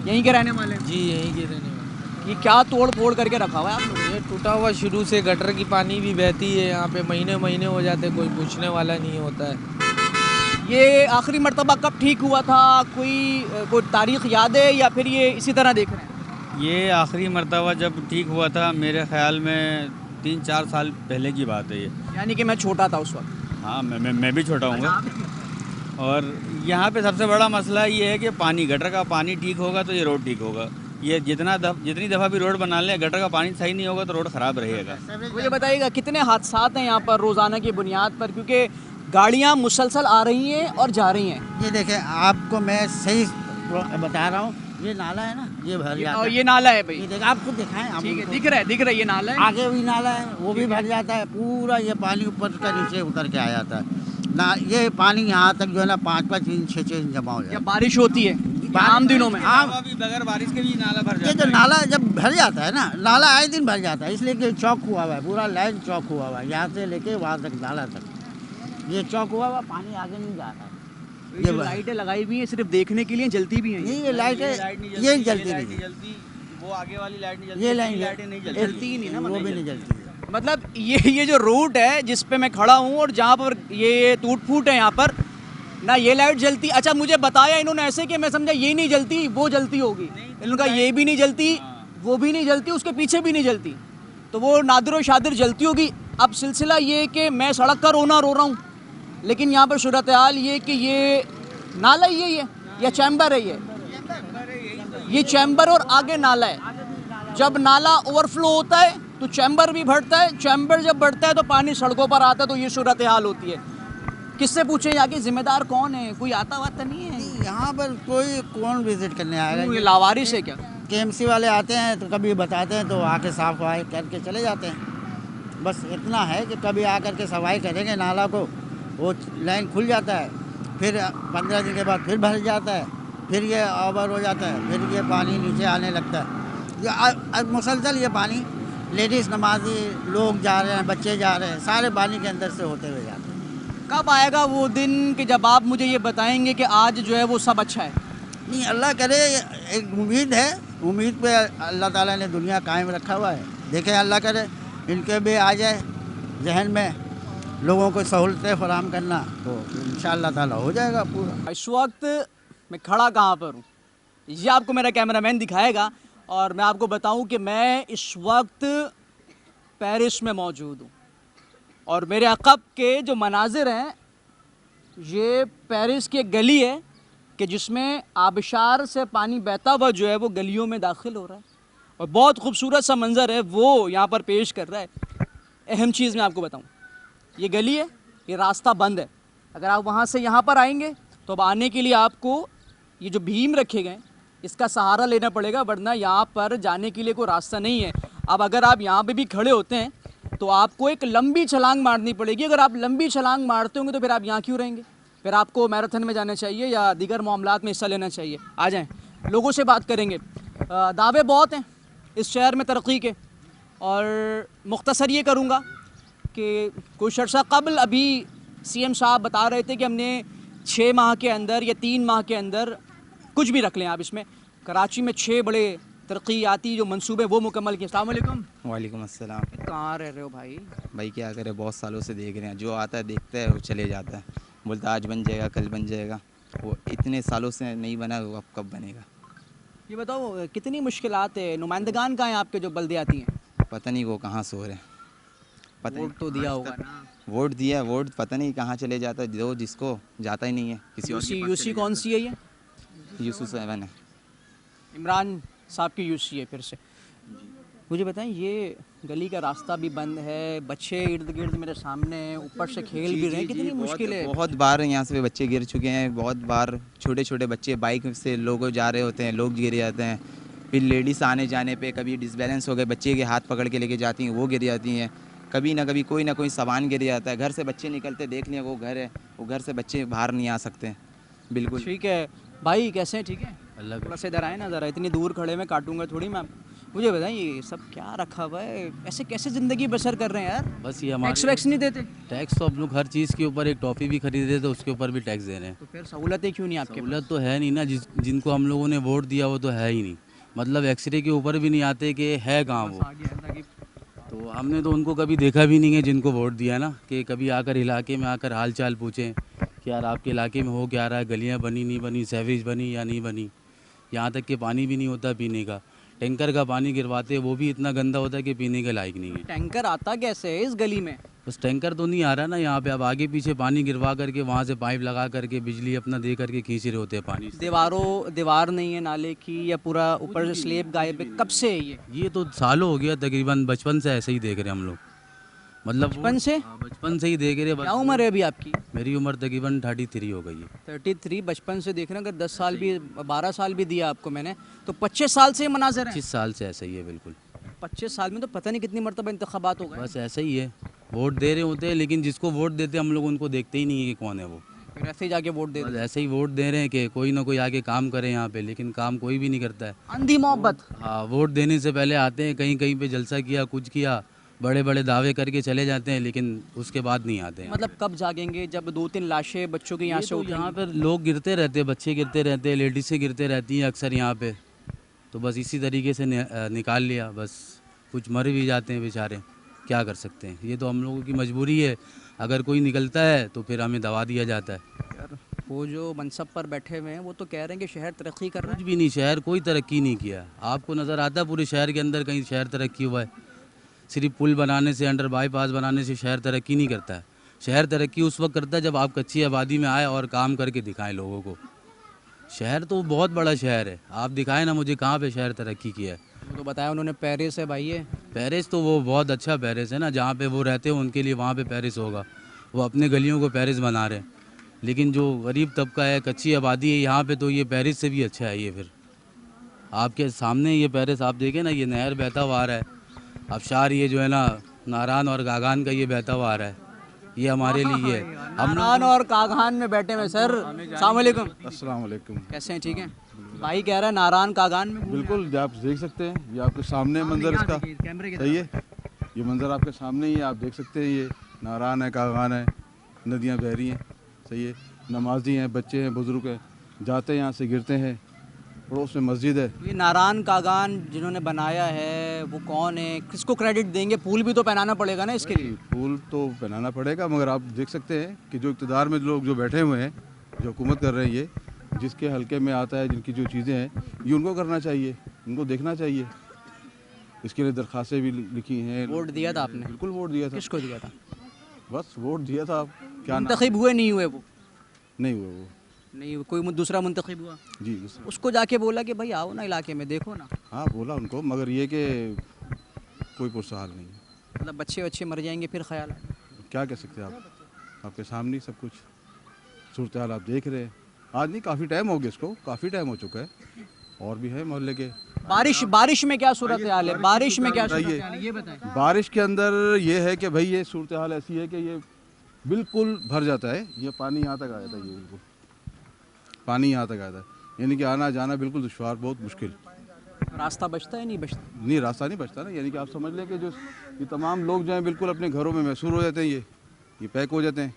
यहीं के रहने वाले हैं? जी यहीं के रहने वाले। ये क्या तोड़ फोड़ करके रखा हुआ है आप लोग? ये टूटा हुआ शुरू से गटर की पानी भी बहती है यहाँ पे, महीने महीने हो जाते, कोई पूछने वाला नहीं होता है। ये आखिरी मर्तबा कब ठीक हुआ था? कोई तारीख़ याद है या फिर ये इसी तरह देख रहे हैं? ये आखिरी मर्तबा जब ठीक हुआ था मेरे ख़्याल में 3-4 साल पहले की बात है ये। यानी कि मैं छोटा था उस वक्त। हाँ मैं भी छोटा हूँ। और यहाँ पे सबसे बड़ा मसला ये है कि पानी, गटर का पानी ठीक होगा तो ये रोड ठीक होगा। ये जितनी दफ़ा भी रोड बना लें, गटर का पानी सही नहीं होगा तो रोड ख़राब रहेगा। मुझे बताइएगा कितने हादसात हैं यहाँ पर रोज़ाना की बुनियाद पर, क्योंकि गाड़ियाँ मुसलसल आ रही हैं और जा रही हैं। ये देखें, आपको मैं सही बता रहा हूँ, ये नाला है ना, ये भर जाता है। ये नाला है भाई, ये देखें, आपको दिखाएं। ठीक है, दिख रहा है ये नाला है। आगे भी नाला है, वो भी भर जाता है पूरा। ये पानी ऊपर का नीचे उतर के आ जाता है ना। ये पानी यहाँ तक जो है ना 5-5 इंच 6-6 इंच जमा हो जाता है। बारिश होती है आम दिनों में। बगैर बारिश के भी नाला भर जाता है। ये जो नाला जब भर जाता है ना, नाला आए दिन भर जाता है, इसलिए कि चौक हुआ हुआ है, पूरा लाइन चौक हुआ हुआ है, यहाँ से लेके वहाँ तक नाला तक ये चौक हुआ हुआ, पानी आगे नहीं जाता है। ये लाइटें लगाई हुई हैं सिर्फ देखने के लिए, जलती भी हैं? ये लाइटें ये जलती नहीं, वो आगे वाली लाइट नहीं जलती, ये लाइटें नहीं जलती ही नहीं ना, वो भी नहीं जलती। मतलब ये जो रूट है जिस पे मैं खड़ा हूँ और जहाँ पर ये टूट फूट है यहाँ पर ना, ये लाइट जलती। अच्छा, मुझे बताया इन्होंने ऐसे कि मैं समझा ये नहीं जलती वो जलती होगी। इनका ये भी नहीं जलती, वो भी नहीं जलती, उसके पीछे भी नहीं जलती, तो वो नादिर शादिर जलती होगी। अब सिलसिला ये कि मैं सड़क का रोना रो रहा हूँ, लेकिन यहाँ पर सूरत हाल ये कि ये नाला ही है या चैम्बर है? ये चैम्बर और आगे नाला है। जब नाला ओवरफ्लो होता है तो चैम्बर भी बढ़ता है, चैम्बर जब बढ़ता है तो पानी सड़कों पर आता है, तो ये सूरत हाल होती है। किससे पूछे यहाँ के जिम्मेदार कौन है? कोई आता वाता नहीं है यहाँ पर? कोई कौन विजिट करने आएगा? ये लावारिस है क्या? KMC वाले आते हैं तो कभी बताते हैं तो आके साफ सफाई करके चले जाते हैं। बस इतना है कि कभी आकर के सफाई करेंगे नाला को, वो लाइन खुल जाता है, फिर 15 दिन के बाद फिर भर जाता है, फिर ये ओवर हो जाता है, फिर ये पानी नीचे आने लगता है। ये मुसलसल ये पानी, लेडीज़ नमाजी लोग जा रहे हैं, बच्चे जा रहे हैं, सारे पानी के अंदर से होते हुए जाते हैं। कब आएगा वो दिन कि जब आप मुझे ये बताएंगे कि आज जो है वो सब अच्छा है? नहीं, अल्लाह करे, एक उम्मीद है, उम्मीद पे अल्लाह ताला ने दुनिया कायम रखा हुआ है। देखें, अल्लाह करे इनके भी आ जाए जहन में लोगों को सहूलतें फराहम करना, तो इंशाअल्लाह ताला हो जाएगा पूरा। इस वक्त मैं खड़ा कहाँ पर हूँ ये आपको मेरा कैमरामैन दिखाएगा, और मैं आपको बताऊं कि मैं इस वक्त पेरिस में मौजूद हूँ, और मेरे अक़ब के जो मनाजिर हैं, ये पेरिस की एक गली है कि जिसमें आबशार से पानी बहता हुआ जो है वो गलियों में दाखिल हो रहा है, और बहुत खूबसूरत सा मंज़र है वो यहाँ पर पेश कर रहा है। अहम चीज़ मैं आपको बताऊँ, ये गली है, ये रास्ता बंद है। अगर आप वहाँ से यहाँ पर आएंगे तो अब आने के लिए आपको ये जो भीम रखे गए इसका सहारा लेना पड़ेगा, वरना यहाँ पर जाने के लिए कोई रास्ता नहीं है। अब अगर आप यहाँ पे भी खड़े होते हैं तो आपको एक लंबी छलांग मारनी पड़ेगी। अगर आप लंबी छलांग मारते होंगे तो फिर आप यहाँ क्यों रहेंगे? फिर आपको मैराथन में जाना चाहिए या दीगर मामलात में हिस्सा लेना चाहिए। आ जाएँ, लोगों से बात करेंगे। दावे बहुत हैं इस शहर में तरक्की के, और मुख्तसर ये करूँगा कि कुछ अर्सा कबल अभी CM साहब बता रहे थे कि हमने 6 माह के अंदर या 3 माह के अंदर, कुछ भी रख लें आप इसमें, कराची में 6 बड़े तरक्याती जो मंसूबे वो मुकम्मल किए। अस्सलाम वालेकुम। वालेकुम अस्सलाम। कहाँ रह रहे हो भाई? भाई क्या करें, बहुत सालों से देख रहे हैं, जो आता है देखता है वो चले जाता है, बोलता आज बन जाएगा कल बन जाएगा। वो इतने सालों से नहीं बना, वो अब कब बनेगा? ये बताओ कितनी मुश्किलात है, नुमाइंदगान कहाँ हैं आपके जो बल्दियाती हैं? पता नहीं वो कहाँ सो रहे हैं, पता वोट तो दिया होगा ना? वोट दिया, वोट पता नहीं कहाँ चले जाता है, जो जिसको जाता ही नहीं है किसी और के पास यूसी कौन सी है ये? यूसुफ 7 है। इमरान साहब की यूसी है फिर से। मुझे बताएं, ये गली का रास्ता भी बंद है, बच्चे इर्द गिर्द मेरे सामने हैं, ऊपर से खेल भी रहे हैं, कितनी मुश्किल है। बहुत बार यहाँ से बच्चे गिर चुके हैं, बहुत बार छोटे छोटे बच्चे बाइक से लोग जा रहे होते हैं, लोग गिर जाते हैं। फिर लेडीज़ आने जाने पे कभी डिसबैलेंस हो गए, बच्चे के हाथ पकड़ के लेके जाती हैं, वो गिर जाती हैं। कभी ना कभी कोई ना कोई सामान गिर जाता है। घर से बच्चे निकलते देख लिया, वो घर है, वो घर से बच्चे बाहर नहीं आ सकते। बिल्कुल ठीक है भाई, कैसे हैं? ठीक है, थोड़ा सा इधर आए ना, ज़रा इतनी दूर खड़े में काटूंगा थोड़ी मैं। मुझे बताइए, ये सब क्या रखा हुआ है, ऐसे कैसे ज़िंदगी बसर कर रहे हैं यार? बस ये हमारे टैक्स वैक्स नहीं देते? टैक्स तो हम लोग हर चीज़ के ऊपर, एक टॉफ़ी भी खरीदे तो उसके ऊपर भी टैक्स दे रहे हैं। तो फिर सहूलतें क्यों नहीं आपके? सहूलत तो है नहीं ना, जिनको हम लोगों ने वोट दिया वो तो है ही नहीं। मतलब एक्सरे के ऊपर भी नहीं आते कि है कहाँ वो। तो हमने तो उनको कभी देखा भी नहीं है जिनको वोट दिया ना, कि कभी आकर इलाके में आकर हाल चाल पूछें कि यार आपके इलाके में हो क्या रहा है, गलियाँ बनी नहीं बनी, सीवरेज बनी या नहीं बनी। यहाँ तक कि पानी भी नहीं होता पीने का, टैंकर का पानी गिरवाते हैं, वो भी इतना गंदा होता है कि पीने के लायक नहीं है। टैंकर आता कैसे है इस गली में? बस टैंकर तो नहीं आ रहा ना यहाँ पे, अब आगे पीछे पानी गिरवा करके वहाँ से पाइप लगा करके बिजली अपना दे करके खींच रहे होते हैं पानी। दीवार नहीं है नाले की, या पूरा ऊपर से स्लेब गायब है? कब से है ये तो सालों हो गया तकरीबन, बचपन से ऐसे ही देख रहे हैं हम लोग। मतलब बचपन से? बचपन से ही देख रहे हैं। क्या उम्र है अभी आपकी? मेरी उम्र तकरीबन 33 हो गई है। 33 बचपन से देख रहे हैं। अगर 10 साल भी 12 साल भी दिया आपको मैंने, तो 25 साल से मनाज़र है। 25 साल से ऐसा ही है बिल्कुल। 25 साल में तो पता नहीं कितनी मरतबा इंतखाबात हो गए। बस ऐसा ही है, वोट दे रहे होते हैं, लेकिन जिसको वोट देते हैं हम लोग उनको देखते ही नहीं है कि कौन है वो। फिर ऐसे ही जाके वोट दे, ऐसे ही वोट दे रहे हैं कि कोई ना कोई आके काम करे यहाँ पे, लेकिन काम कोई भी नहीं करता है। अंधी मोहब्बत। हाँ, वोट देने से पहले आते हैं, कहीं कहीं पे जलसा किया, कुछ किया, बड़े बड़े दावे करके चले जाते हैं, लेकिन उसके बाद नहीं आते हैं। मतलब कब जागेंगे जब 2-3 लाशें बच्चों की यहाँ से उठेंगी? यहाँ पर लोग गिरते रहते हैं, बच्चे गिरते रहते हैं, लेडीज़ें गिरते रहती हैं अक्सर यहाँ पे। तो बस इसी तरीके से निकाल लिया, बस कुछ मर भी जाते हैं बेचारे, क्या कर सकते हैं। ये तो हम लोगों की मजबूरी है, अगर कोई निकलता है तो फिर हमें दबा दिया जाता है। यार वो जो मनसब पर बैठे हुए हैं वो तो कह रहे हैं कि शहर तरक्की कर रहा है। कुछ भी नहीं, शहर कोई तरक्की नहीं किया। आपको नज़र आता है पूरे शहर के अंदर कहीं शहर तरक्की हुआ है? सिर्फ पुल बनाने से, अंडर बाईपास बनाने से शहर तरक्की नहीं करता है। शहर तरक्की उस वक्त करता है जब आप कच्ची आबादी में आए और काम करके दिखाएं लोगों को। शहर तो बहुत बड़ा शहर है, आप दिखाएं ना मुझे कहाँ पे शहर तरक्की किया है। वो तो बताया उन्होंने पेरिस है भाई। ये पेरिस तो वो बहुत अच्छा पेरिस है ना, जहाँ पे वो रहते हैं उनके लिए वहाँ पे पेरिस होगा। वो अपने गलियों को पेरिस बना रहे हैं, लेकिन जो गरीब तबका है, कच्ची आबादी है यहाँ पे, तो ये पेरिस से भी अच्छा है। ये फिर आपके सामने ये पेरिस आप देखें ना, ये नहर बहता हुआ आ रहा है। अब शार ये जो है ना, नारान और कागान का ये बहता हुआ आ रहा है, ये हमारे लिए है। हम नारान और कागान में बैठे हुए सर। अस्सलाम वालेकुम। अस्सलाम वालेकुम। कैसे हैं? ठीक है भाई। कह रहा है नारान कागान में। बिल्कुल, आप देख सकते हैं, ये आपके सामने मंजर इसका सही है। ये मंजर आपके सामने ही है, आप देख सकते हैं। ये नारान है, कागान है, नदियाँ बह रही हैं, सही है। नमाजी हैं, बच्चे हैं, बुजुर्ग हैं, जाते हैं यहाँ से गिरते हैं। पड़ोस में मस्जिद है। ये नारान कागान जिन्होंने बनाया है वो कौन है, किसको क्रेडिट देंगे? पुल भी तो पहनाना पड़ेगा ना इसके लिए। पुल तो पहनाना पड़ेगा, मगर आप देख सकते हैं कि जो इक़्तिदार में लोग जो बैठे हुए हैं, जो हुकूमत कर रहे हैं, ये जिसके हल्के में आता है, जिनकी जो चीज़ें हैं, ये उनको करना चाहिए, उनको देखना चाहिए। इसके लिए दरख्वास्तें भी लिखी हैं। वोट दिया था आपने? बिल्कुल वोट दिया था। किसको दिया था? बस वोट दिया था। आप क्या मुंतखब हुए नहीं हुए? वो नहीं हुए, वो नहीं, कोई दूसरा मुंतखब हुआ जी। उसको जाके बोला कि भाई आओ ना इलाके में देखो ना। हाँ बोला उनको, मगर ये कि कोई पुरसहाल नहीं है। मतलब बच्चे मर जाएंगे फिर ख्याल है। क्या कह सकते हैं आप, आपके सामने सब कुछ सूरत हाल आप देख रहे हैं। आज नहीं, काफ़ी टाइम हो गया इसको, काफ़ी टाइम हो चुका है। और भी है मोहल्ले के। बारिश में क्या सूरत हाल है? बारिश में क्या सूरत हाल है ये बताएं। बारिश के अंदर ये है कि भाई ये सूरत हाल ऐसी है कि ये बिल्कुल भर जाता है। ये पानी यहाँ तक आ जाता है, ये बिल्कुल पानी यहाँ तक आता है, यानी कि आना जाना बिल्कुल दुश्वार, बहुत मुश्किल। रास्ता बचता है नहीं बचता? नहीं, रास्ता नहीं बचता ना। यानी कि आप समझ लें कि जो ये तमाम लोग जो हैं बिल्कुल अपने घरों में महसूर हो जाते हैं, ये पैक हो जाते हैं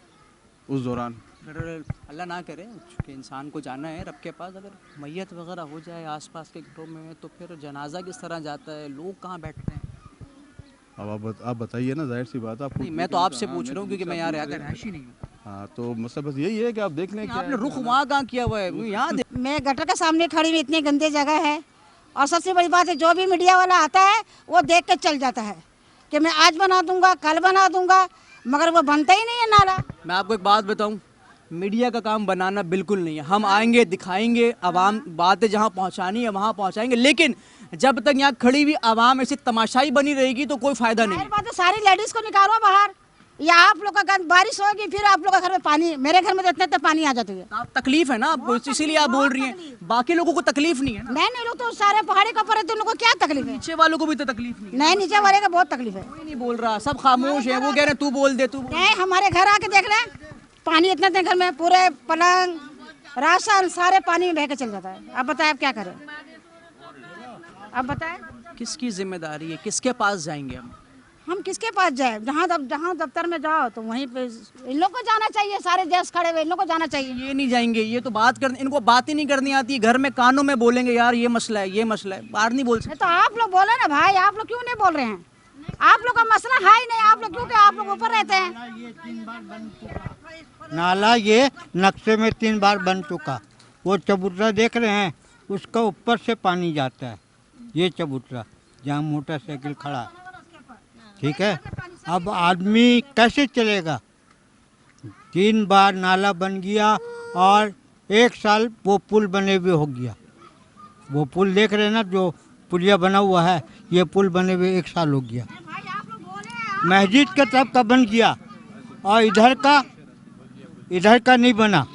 उस दौरान। अल्लाह ना करे कि इंसान को जाना है रब के पास, अगर मैयत वगैरह हो जाए आसपास के घरों में तो फिर जनाजा किस तरह जाता है, लोग कहाँ बैठते हैं? अब आप बताइए ना, जाहिर सी बात। आप नहीं, मैं तो आपसे पूछ रहा हूँ क्योंकि मैं यहाँ रहशी नहीं हूँ। हाँ, तो मतलब बस यही है कि आप देख लें कि आपने रुख वहाँ कहाँ किया हुआ है? यहाँ मैं गटर के सामने खड़ी हूँ, इतनी गंदी जगह है। और सबसे बड़ी बात है, जो भी मीडिया वाला आता है वो देख के चल जाता है कि मैं आज बना दूंगा, कल बना दूंगा, मगर वो बनता ही नहीं है नाला। मैं आपको एक बात बताऊँ, मीडिया का काम बनाना बिल्कुल नहीं है। हम आएंगे, दिखाएंगे, आवाम बातें जहाँ पहुँचानी है वहाँ पहुँचाएंगे, लेकिन जब तक यहाँ खड़ी हुई आवाम ऐसी तमाशाई बनी रहेगी तो कोई फायदा नहीं। बात है, सारी लेडीज को निकालो बाहर, या आप लोग का बारिश होगी फिर आप लोग का घर में पानी, मेरे घर में तो इतने पानी आ जाती है। आप तकलीफ है ना आपको, इसीलिए आप बोल रही हैं, बाकी लोगों को तकलीफ नहीं है ना। नहीं लोग तो सारे पहाड़ी का पर, तो उनको क्या तकलीफ है? नीचे वालों को भी तो तकलीफ नहीं है। नहीं, नीचे वाले का बहुत तकलीफ है। कोई नहीं बोल रहा, सब खामोश है, वो कह रहे तू बोल दे तू। नहीं, हमारे घर आके देख रहे हैं, पानी इतना घर में, पूरे पलंग राशन सारे पानी में बह के चल जाता है। अब बताए अब क्या करें, अब बताए किसकी जिम्मेदारी है, किसके पास जाएंगे हम किसके पास जाए? जहाँ दफ्तर में जाओ तो वहीं पे इन लोग को जाना चाहिए, सारे देश खड़े हुए इन लोग को जाना चाहिए। ये नहीं जाएंगे, ये तो बात कर, इनको बात ही नहीं करनी आती है। घर में कानों में बोलेंगे यार ये मसला है, ये मसला है, बाहर नहीं बोल सकते। तो आप लोग बोले ना भाई, आप लोग क्यों नहीं बोल रहे हैं? आप लोग का मसला है ही नहीं, आप लोग क्योंकि आप लोग ऊपर रहते हैं। नाला ये नक्शे में 3 बार बन चुका। वो चबूतरा देख रहे हैं, उसका ऊपर से पानी जाता है, ये चबूतरा जहाँ मोटरसाइकिल खड़ा, ठीक है। अब आदमी कैसे चलेगा? 3 बार नाला बन गया और 1 साल वो पुल बने हुए हो गया। वो पुल देख रहे हैं ना, जो पुलिया बना हुआ है, ये पुल बने हुए 1 साल हो गया। मस्जिद के तरफ का बन गया और इधर का नहीं बना।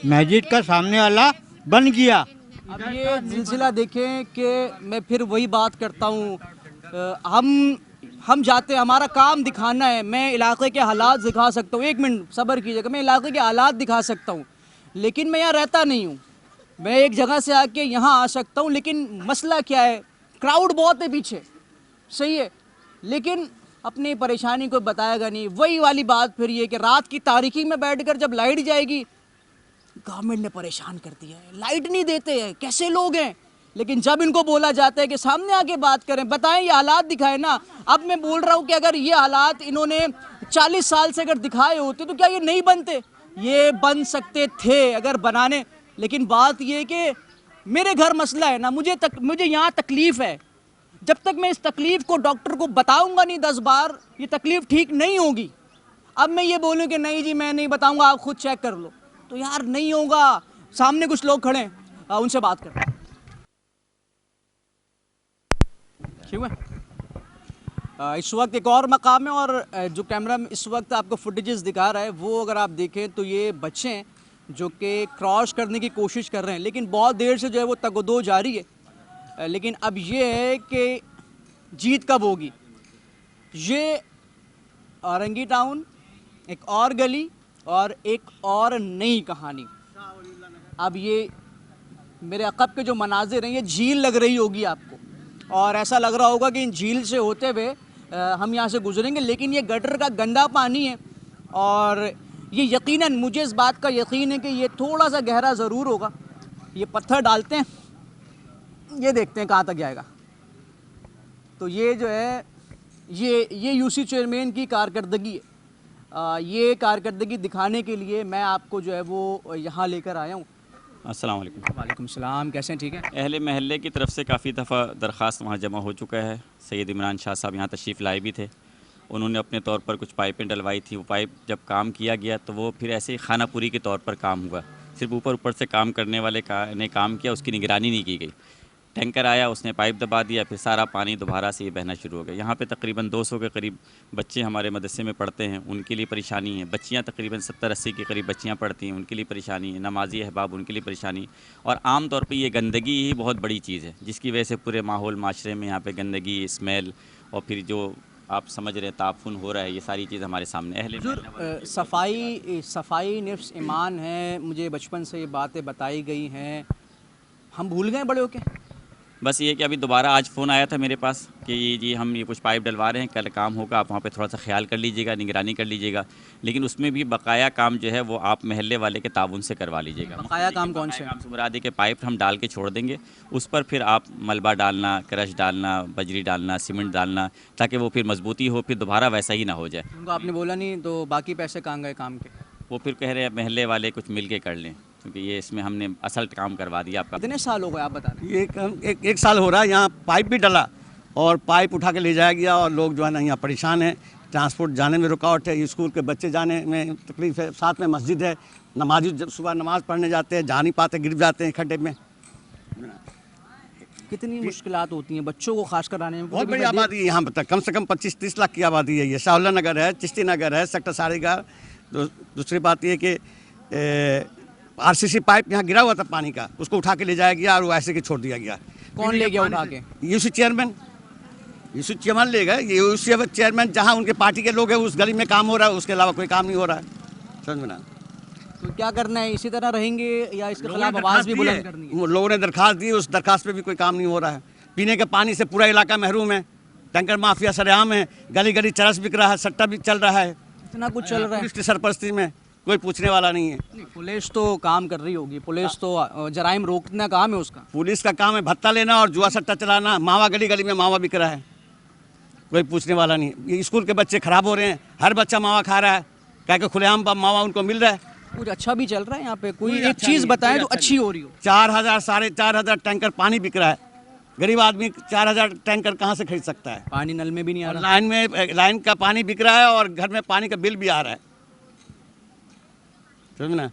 मस्जिद का सामने वाला बन गया। अब ये सिलसिला देखें कि मैं फिर वही बात करता हूँ, हम जाते हैं, हमारा काम दिखाना है। मैं इलाके के हालात दिखा सकता हूँ, 1 मिनट सब्र कीजिएगा, मैं इलाके के हालात दिखा सकता हूँ, लेकिन मैं यहाँ रहता नहीं हूँ। मैं एक जगह से आके यहाँ आ सकता हूँ, लेकिन मसला क्या है, क्राउड बहुत है पीछे, सही है, लेकिन अपनी परेशानी को बताएगा नहीं। वही वाली बात फिर ये कि रात की तारीकी में बैठकर जब लाइट जाएगी, गवर्नमेंट ने परेशान कर दिया है, लाइट नहीं देते हैं, कैसे लोग हैं। लेकिन जब इनको बोला जाता है कि सामने आके बात करें, बताएं, ये हालात दिखाएं ना। अब मैं बोल रहा हूँ कि अगर ये हालात इन्होंने 40 साल से अगर दिखाए होते तो क्या ये नहीं बनते? ये बन सकते थे अगर बनाने। लेकिन बात ये कि मेरे घर मसला है ना, मुझे यहाँ तकलीफ़ है। जब तक मैं इस तकलीफ़ को डॉक्टर को बताऊँगा नहीं 10 बार, ये तकलीफ़ ठीक नहीं होगी। अब मैं ये बोलूँ कि नहीं जी मैं नहीं बताऊँगा, आप खुद चेक कर लो, तो यार नहीं होगा। सामने कुछ लोग खड़े हैं, उनसे बात करते हैं। ठीक है, इस वक्त एक और मकाम है और जो कैमरा में इस वक्त आपको फुटेजेस दिखा रहा है वो अगर आप देखें तो ये बच्चे हैं जो कि क्रॉस करने की कोशिश कर रहे हैं, लेकिन बहुत देर से जो है वो तगदो जारी है। लेकिन अब ये है कि जीत कब होगी। ये औरंगी टाउन, एक और गली और एक और नई कहानी। अब ये मेरे अक़ब के जो मनाजिर हैं, ये झील लग रही होगी आपको, और ऐसा लग रहा होगा कि इन झील से होते हुए हम यहाँ से गुजरेंगे, लेकिन ये गटर का गंदा पानी है। और ये यकीनन, मुझे इस बात का यकीन है कि ये थोड़ा सा गहरा ज़रूर होगा। ये पत्थर डालते हैं, ये देखते हैं कहाँ तक जाएगा। तो ये जो है ये यूसी चेयरमैन की कारकर्दगी है। ये कारकर्दगी दिखाने के लिए मैं आपको जो है वो यहाँ लेकर आया हूँ। अस्सलाम वालेकुम। वालेकुम सलाम, कैसे हैं? ठीक है। अहले महल्ले की तरफ से काफ़ी दफ़ा दरख्वास्त वहाँ जमा हो चुका है। सैयद इमरान शाह साहब यहाँ तशरीफ़ लाए भी थे, उन्होंने अपने तौर पर कुछ पाइपें डलवाई थी। वो पाइप जब काम किया गया तो वो फिर ऐसे ही खानापुरी के तौर पर काम हुआ, सिर्फ ऊपर से काम करने वाले ने काम किया, उसकी निगरानी नहीं की गई। टैंकर आया, उसने पाइप दबा दिया, फिर सारा पानी दोबारा से ये बहना शुरू हो गया। यहाँ पे तकरीबन 200 के करीब बच्चे हमारे मदरसे में पढ़ते हैं, उनके लिए परेशानी है। बच्चियाँ तकरीबन 70-80 के करीब बच्चियाँ पढ़ती हैं, उनके लिए परेशानी है। नमाजी अहबाब, उनके लिए परेशानी। और आम तौर पे ये गंदगी ही बहुत बड़ी चीज़ है, जिसकी वजह से पूरे माहौल माशरे में यहाँ पर गंदगी, स्मेल, और फिर जो आप समझ रहे हैं ताफुन हो रहा है, ये सारी चीज़ हमारे सामने है। सफाई निफ्स ईमान है, मुझे बचपन से ये बातें बताई गई हैं, हम भूल गए बड़े होके। बस ये कि अभी दोबारा आज फ़ोन आया था मेरे पास कि जी हम ये कुछ पाइप डलवा रहे हैं, कल काम होगा, आप वहाँ पे थोड़ा सा ख्याल कर लीजिएगा, निगरानी कर लीजिएगा। लेकिन उसमें भी बकाया काम जो है वो आप महल्ले वाले के ताउन से करवा लीजिएगा। बकाया काम कौन से? मुरादी के पाइप हम डाल के छोड़ देंगे, उस पर फिर आप मलबा डालना, क्रश डालना, बजरी डालना, सीमेंट डालना, ताकि वो फिर मजबूती हो, फिर दोबारा वैसा ही ना हो जाए। उनको आपने बोला नहीं तो बाकी पैसे कहाँ गए काम के? वो फिर कह रहे हैं महल्ले वाले कुछ मिल के कर लें, क्योंकि ये इसमें हमने असल काम करवा दिया। आपका कितने साल हो गए आप बता रहे हैं? एक साल हो रहा है, यहाँ पाइप भी डला और पाइप उठा के ले जाया गया और लोग जो है ना यहाँ परेशान हैं। ट्रांसपोर्ट जाने में रुकावट है, स्कूल के बच्चे जाने में तकलीफ है, साथ में मस्जिद है, नमाजी जब सुबह नमाज़ पढ़ने जाते हैं जा नहीं पाते, गिर जाते हैं खड्डे में। कितनी मुश्किलात होती हैं बच्चों को खास कर आने में? बहुत बड़ी आबादी है यहाँ पर, कम से कम 25-30 लाख की आबादी है। ये शाहुल्ला नगर है, चिश्ती नगर है, सेक्टर साड़ीगार। दूसरी बात ये कि आरसीसी पाइप यहाँ गिरा हुआ था पानी का, उसको उठा के ले जाया गया और वो ऐसे के छोड़ दिया गया। कौन ले गया उठा के? यूसी चेयरमैन ले गए। ये यूसी चेयरमैन जहाँ उनके पार्टी के लोग हैं उस गली में काम हो रहा है, उसके अलावा कोई काम नहीं हो रहा है। समझ में ना? तो क्या करना है, इसी तरह रहेंगे या इसके खिलाफ आवाज़ भी बुलंद करनी है? लोगों ने दरखास्त दी, उस दरखास्त पे भी कोई काम नहीं हो रहा है। पीने के पानी से पूरा इलाका महरूम है, टैंकर माफिया सरेआम है, गली गली चरस बिक रहा है, सट्टा भी चल रहा है, इतना कुछ चल रहा है। पुलिस की सरपरस्ती में कोई पूछने वाला नहीं है। पुलिस तो काम कर रही होगी, पुलिस तो जराइम रोकना काम है उसका। पुलिस का काम है भत्ता लेना और जुआ सट्टा चलाना। मावा गली गली में मावा बिक रहा है, कोई पूछने वाला नहीं। ये स्कूल के बच्चे खराब हो रहे हैं, हर बच्चा मावा खा रहा है, क्या कि खुलेआम मावा उनको मिल रहा है। कुछ अच्छा भी चल रहा है यहाँ पे? कोई एक चीज़ बताएं जो अच्छी हो रही हो। 4000 4,500 टैंकर पानी बिक रहा है। गरीब आदमी 4000 टैंकर कहाँ से खरीद सकता है? पानी नल में भी नहीं आ रहा। लाइन का पानी बिक रहा है और घर में पानी का बिल भी आ रहा है। समझ ना?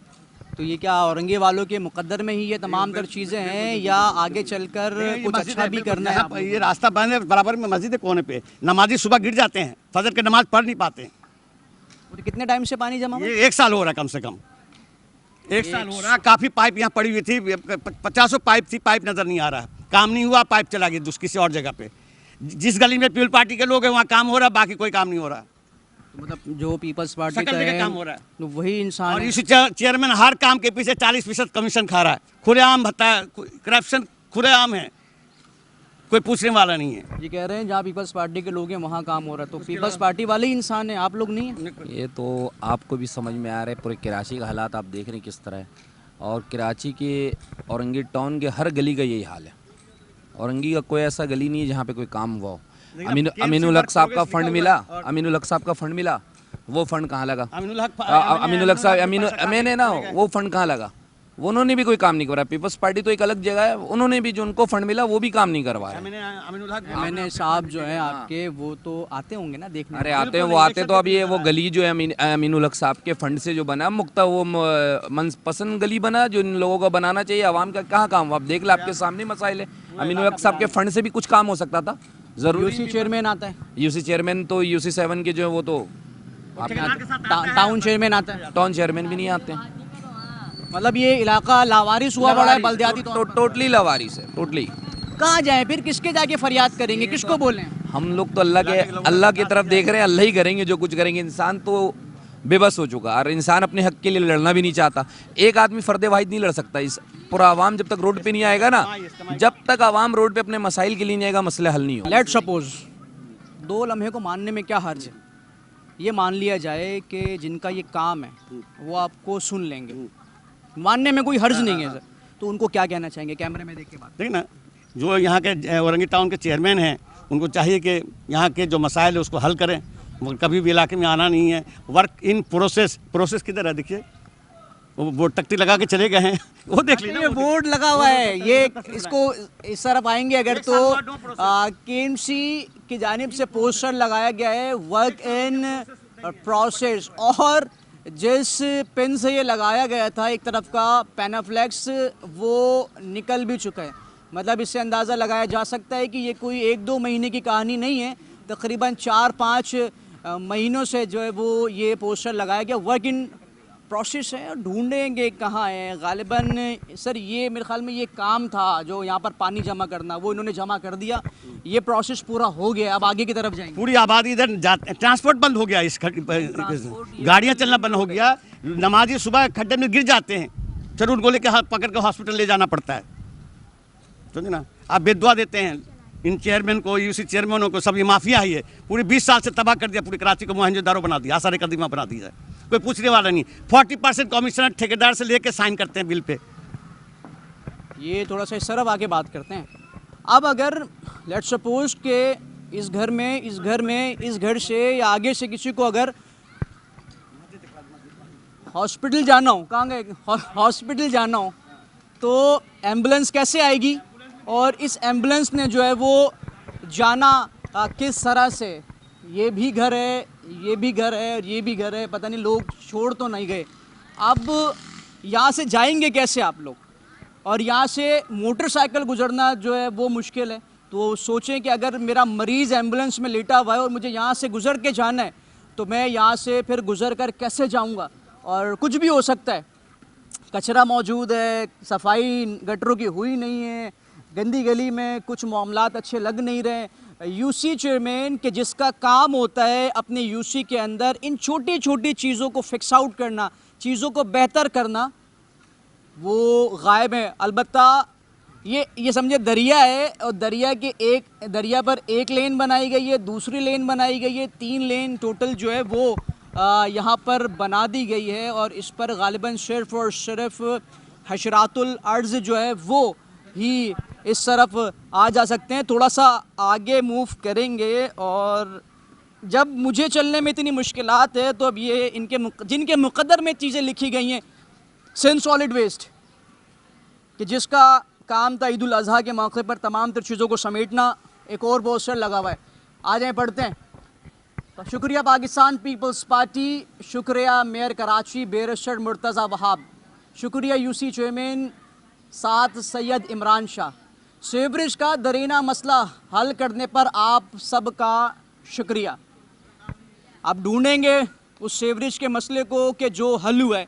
तो ये क्या औरंगी वालों के मुकद्दर में ही ये तमाम तर चीज़ें हैं या आगे चलकर कुछ अच्छा भी करना है आपको? ये रास्ता बंद है, बराबर में मस्जिद है कोने पे, नमाजी सुबह गिर जाते हैं, फजर की नमाज पढ़ नहीं पाते हैं। तो कितने टाइम से पानी जमा हुआ? ये 1 साल हो रहा है, कम से कम 1 साल हो रहा है। काफ़ी पाइप यहाँ पड़ी हुई थी, 50 पाइप थी, पाइप नज़र नहीं आ रहा है, काम नहीं हुआ, पाइप चला गया किसी और जगह पे। जिस गली में पीपल पार्टी के लोग हैं वहाँ काम हो रहा है, बाकी कोई काम नहीं हो रहा। मतलब जो पीपल्स पार्टी का है काम हो रहा है, तो वही इंसान और है। इसी चेयरमैन हर काम के पीछे 40% कमीशन खा रहा है, खुलेआम भत्ता, करप्शन खुलेआम है, कोई पूछने वाला नहीं है। ये कह रहे हैं जहाँ पीपल्स पार्टी के लोग हैं वहाँ काम हो रहा है, तो पीपल्स पार्टी वाले ही इंसान हैं, आप लोग नहीं हैं। ये तो आपको भी समझ में आ रहा है, पूरे कराची का हालात आप देख रहे हैं किस तरह है। और कराची के औरंगी टाउन के हर गली का यही हाल है। औरंगी का कोई ऐसा गली नहीं है जहाँ पे कोई काम हुआ हो। अमीनुल हक साहब का फंड मिला, अमीनुल हक साहब का फंड मिला, वो फंड कहाँ लगा? अमीनुल हक साहब मैंने ना, वो फंड कहाँ लगा? उन्होंने भी कोई काम नहीं करवाया। पीपल्स पार्टी तो एक अलग जगह है, उन्होंने भी जो उनको फंड मिला वो भी काम नहीं करवाया। मैंने साहब जो है आपके वो तो आते होंगे ना देखने? अरे आते हैं, वो आते तो अभी ये वो गली जो है अमीनुल हक साहब के फंड से जो बना मुक्ता, वो मनपसंद गली बना जो इन लोगों का बनाना चाहिए। आवाम का कहाँ काम? आप देख लो, आपके सामने मसाइल है। अमीनुल हक साहब के फंड से भी कुछ काम हो सकता था। जरूर यूसी चेयरमैन आता है, यूसी चेयरमैन तो यूसी 7 के जो है वो तो टाउन चेयरमैन आता है, टाउन चेयरमैन भी नहीं आते। मतलब ये इलाका लावारिस हुआ बड़ा है, बल्दियाती टोटली लावारिस है, टोटली। कहाँ जाए फिर, किसके जाके फरियाद करेंगे, किसको बोलें? हम लोग तो अल्लाह की तरफ देख रहे हैं, अल्लाह ही करेंगे जो कुछ करेंगे। इंसान तो बेबस हो चुका और इंसान अपने हक के लिए लड़ना भी नहीं चाहता। एक आदमी फर्द वाहिद नहीं लड़ सकता। इस पूरा आवाम जब तक रोड पे नहीं आएगा ना, जब तक आवाम रोड पे अपने मसाइल के लिए नहीं आएगा, मसले हल नहीं हो। लेट सपोज 2 लम्हे को मानने में क्या हर्ज है? ये मान लिया जाए कि जिनका ये काम है वो आपको सुन लेंगे, मानने में कोई हर्ज नहीं है सर, तो उनको क्या कहना चाहेंगे कैमरे में देख के बात? देख ना, जो यहाँ के औरंगी टाउन के चेयरमैन हैं उनको चाहिए कि यहाँ के जो मसाइल है उसको हल करें। कभी भी इलाके में आना नहीं है। वर्क इन प्रोसेस किधर है? देखिए वो बोर्ड तख्ती लगा के चले गए हैं, वो देख लीजिए। ये बोर्ड लगा हुआ है, ये इसको इस तरफ आएंगे अगर तो केएमसी की जानिब से पोस्टर लगाया गया है वर्क इन प्रोसेस, और जिस पेन से ये लगाया गया था एक तरफ का पैनाफ्लेक्स वो निकल भी चुका है। मतलब इससे अंदाज़ा लगाया जा सकता है कि ये कोई 1-2 महीने की कहानी नहीं है, तकरीबन 4-5 महीनों से जो है वो ये पोस्टर लगाया गया। वर्क इन प्रोसेस है, ढूंढेंगे कहाँ है। गालिबन सर ये मेरे ख्याल में ये काम था जो यहाँ पर पानी जमा करना, वो इन्होंने जमा कर दिया, ये प्रोसेस पूरा हो गया, अब आगे की तरफ जाएंगे। पूरी आबादी इधर ट्रांसपोर्ट बंद हो गया, इस गाड़ियाँ चलना बंद हो गया। नमाजी सुबह खड्डे में गिर जाते हैं, चलो उनको लेके हाथ पकड़ के हॉस्पिटल ले जाना पड़ता है। समझे ना? आप बेदुआ देते हैं इन चेयरमैन को, यूसी चेयरमैनों को, सब ये माफिया ही है। पूरी 20 साल से तबाह कर दिया, पूरी कराची को मोहनजोदारो बना दिया, आसार कदीमा बना दिया है, कोई पूछने वाला नहीं। 40% कमिश्नर ठेकेदार से लेके साइन करते हैं बिल पे। ये थोड़ा सा इस तरफ आके बात करते हैं। अब अगर लेट सपोज के इस घर से या आगे से किसी को अगर हॉस्पिटल जाना हो, कहाँ गए, हॉस्पिटल जाना हो, तो एम्बुलेंस कैसे आएगी? और इस एम्बुलेंस ने जो है वो जाना किस तरह से, ये भी घर है, ये भी घर है और ये भी घर है, पता नहीं लोग छोड़ तो नहीं गए। अब यहाँ से जाएंगे कैसे आप लोग, और यहाँ से मोटरसाइकिल गुजरना जो है वो मुश्किल है। तो सोचें कि अगर मेरा मरीज़ एम्बुलेंस में लेटा हुआ है और मुझे यहाँ से गुज़र के जाना है, तो मैं यहाँ से फिर गुज़र कर कैसे जाऊँगा। और कुछ भी हो सकता है, कचरा मौजूद है, सफाई गटरों की हुई नहीं है, गंदी गली में कुछ मामलात अच्छे लग नहीं रहे। यूसी चेयरमैन के जिसका काम होता है अपने यूसी के अंदर इन छोटी छोटी चीज़ों को फिक्स आउट करना, चीज़ों को बेहतर करना, वो गायब है। अलबत्ता ये समझे दरिया है, और दरिया पर एक लेन बनाई गई है, दूसरी लेन बनाई गई है, 3 लेन टोटल जो है वो यहाँ पर बना दी गई है। और इस पर गालिबन सिर्फ़ और सिर्फ हशरातुल अर्ज़ जो है वो ही इस तरफ आ जा सकते हैं। थोड़ा सा आगे मूव करेंगे, और जब मुझे चलने में इतनी मुश्किलात है, तो अब ये जिनके मुक़द्दर में चीज़ें लिखी गई हैं, सिंध सॉलिड वेस्ट कि जिसका काम था ईद उल अज़हा के मौके पर तमाम तर चीज़ों को समेटना, एक और पोस्टर लगा हुआ है। आ जाएँ पढ़ते हैं। तो शुक्रिया पाकिस्तान पीपल्स पार्टी, शुक्रिया मेयर कराची बैरिस्टर मुर्तज़ा वहाब, शुक्रिया यूसी चेयरमैन साथ सैयद इमरान शाह। सीवरेज का दरीना मसला हल करने पर आप सबका शुक्रिया। आप ढूंढेंगे उस सीवरेज के मसले को कि जो हल हुआ है,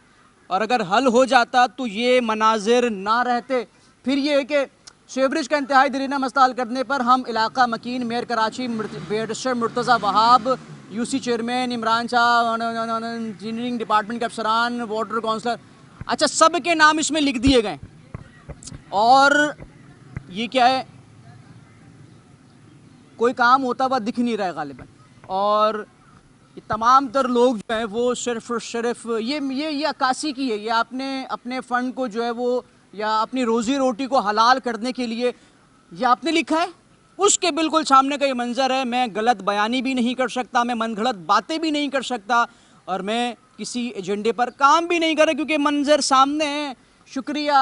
और अगर हल हो जाता तो ये मनाजिर ना रहते। फिर ये है कि सीवरेज का इंतहाई दरीना मसला हल करने पर हम इलाका मकीन mayor Karachi barrister Murtaza Wahab, UC chairman Imran Shah, engineering department के अफसरान, वाटर काउंसलर, अच्छा सब के नाम इसमें लिख दिए गए। और ये क्या है, कोई काम होता हुआ दिख नहीं रहा है गालिबन, और ये तमाम तर लोग जो हैं वो सिर्फ ये अक्कासी की है। ये आपने अपने फ़ंड को जो है वो या अपनी रोज़ी रोटी को हलाल करने के लिए ये आपने लिखा है, उसके बिल्कुल सामने का ये मंज़र है। मैं गलत बयानी भी नहीं कर सकता, मैं मनगढ़ंत बातें भी नहीं कर सकता, और मैं किसी एजेंडे पर काम भी नहीं कर रहा, क्योंकि मंज़र सामने है। शुक्रिया,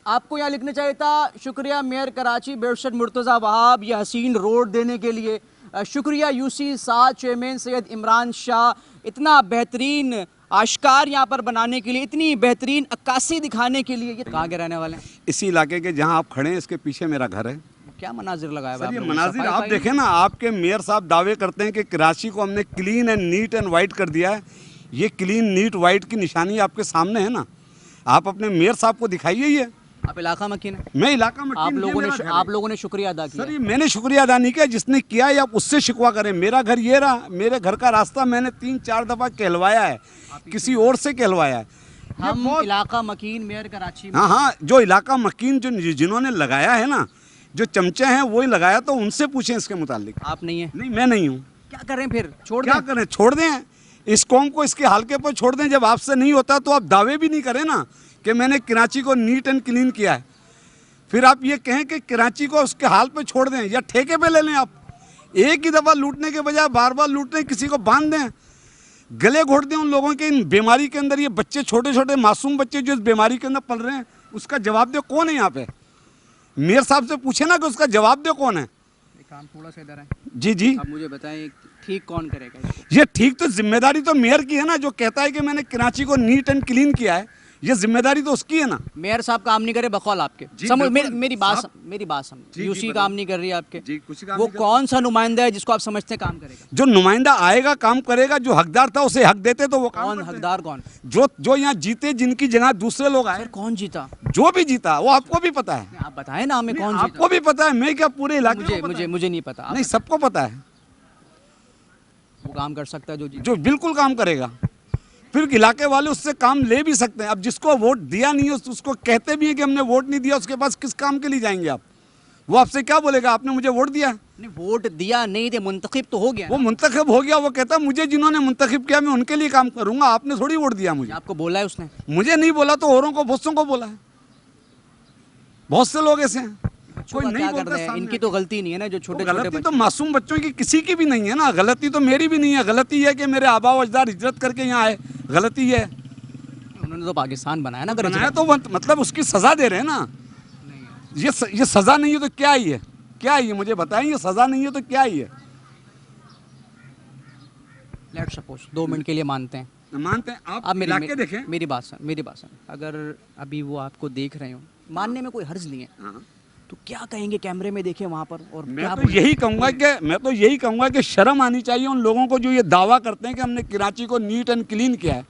आपको यहाँ लिखना चाहिए था, शुक्रिया मेयर कराची बैरिस्टर मुर्तज़ा वहाब ये हसीन रोड देने के लिए, शुक्रिया यूसी साथ चेयरमैन सैयद इमरान शाह इतना बेहतरीन आश्कार यहाँ पर बनाने के लिए, इतनी बेहतरीन अक्कासी दिखाने के लिए। ये कहाँ के रहने वाले हैं? इसी इलाके के जहाँ आप खड़े हैं, इसके पीछे मेरा घर है। क्या मनाजिर लगाया हुआ है? ये मनाजिर आप देखें ना, आपके मेयर साहब दावे करते हैं कि कराची को हमने clean and neat and white कर दिया है। ये क्लीन नीट वाइट की निशानी आपके सामने है ना, आप अपने मेयर साहब को दिखाइए। ये आप इलाका मकीन है? मैं इलाका मकीन। आप लोगों ने शुक्रिया अदा किया। सर ये मैंने शुक्रिया अदा नहीं किया, जिसने किया है आप उससे शिकवा करें। मेरा घर ये रहा, मेरे घर का रास्ता मैंने 3-4 दफ़ा कहलवाया है, किसी और से कहलवाया है। हम इलाका मकीन मेयर कराची में, हाँ, जो इलाका मकीन जिन्होंने लगाया है ना, जो चमचे हैं वही लगाया, तो उनसे पूछें इसके मुतालिक। आप नहीं है? नहीं, मैं नहीं हूँ। क्या करें फिर? छोड़ क्या करें? छोड़ दें इस कौम को, इसके हल्के पर छोड़ दें। जब आपसे नहीं होता तो आप दावे भी नहीं करें ना कि मैंने कराची को नीट एंड क्लीन किया है। फिर आप ये कहें कि कराची को उसके हाल पे छोड़ दें, या ठेके पे ले लें। आप एक ही दफ़ा लूटने के बजाय बार बार लूटने, किसी को बांध दें, गले घोट दें उन लोगों के। इन बीमारी के अंदर ये बच्चे, छोटे छोटे मासूम बच्चे जो इस बीमारी के अंदर पल रहे हैं, उसका जवाब दे कौन है यहाँ पे? मेयर साहब से पूछे ना कि उसका जवाब दे कौन है। काम थोड़ा सा इधर है। जी अब मुझे बताएं, ठीक कौन करेगा इसको? ये ठीक तो जिम्मेदारी तो मेयर की है ना, जो कहता है कि मैंने कराची को नीट एंड क्लीन किया है, ये जिम्मेदारी तो उसकी है ना। मेयर साहब काम नहीं करे बकौल आपके। मेरी बात समझ, यूसी काम नहीं कर रही है आपके, वो कौन सा नुमाइंदा है जिसको आप समझते हैं काम करेगा? जो नुमाइंदा आएगा काम करेगा, जो हकदार था उसे हक देते तो वो कौन हकदार? कौन जो यहाँ जीते, जिनकी जगह दूसरे लोग आए। कौन जीता? जो भी जीता वो आपको भी पता है। आप बताएं ना हमें, कौन जीता? आपको भी पता है, मैं क्या पूरे इलाके मुझे नहीं पता। नहीं, सबको पता है। वो काम कर सकता है जो बिल्कुल काम करेगा, फिर इलाके वाले उससे काम ले भी सकते हैं। अब जिसको वोट दिया नहीं है उसको कहते भी हैं कि हमने वोट नहीं दिया, उसके पास किस काम के लिए जाएंगे आप? वो आपसे क्या बोलेगा, आपने मुझे वोट दिया? नहीं, वोट दिया नहीं थे, मुंतखिब तो हो गया। वो मुंतखिब हो गया, वो कहता मुझे जिन्होंने मुंतखिब किया मैं उनके लिए काम करूंगा, आपने थोड़ी वोट दिया मुझे। आपको बोला है उसने? मुझे नहीं बोला तो औरों को, बहुतों को बोला है। बहुत से लोग ऐसे हैं, कोई नहीं बोलता है। इनकी तो गलती नहीं है ना, जो छोटे गलती तो मासूम बच्चों की किसी की भी नहीं है ना। गलती तो मेरी भी नहीं है, गलती है कि मेरे आबा अजदाद हिजरत करके यहाँ आए, गलती है। उन्होंने तो पाकिस्तान बनाया ना, बनाया तो मतलब उसकी सजा दे रहे हैं ना। ये सजा नहीं है तो क्या ही है? क्या है ये मुझे बताएं, ये सज़ा नहीं है तो क्या है ये? लेट्स सपोज 2 मिनट के लिए मानते हैं, आप इलाके देखें। मेरी बात सुन, अगर अभी वो आपको देख रहे हो, मानने में कोई हर्ज नहीं है, तो क्या कहेंगे कैमरे में देखे वहाँ पर? और मैं तो यही कहूँगा कि शर्म आनी चाहिए उन लोगों को जो ये दावा करते हैं कि हमने कराची को नीट एंड क्लीन किया है।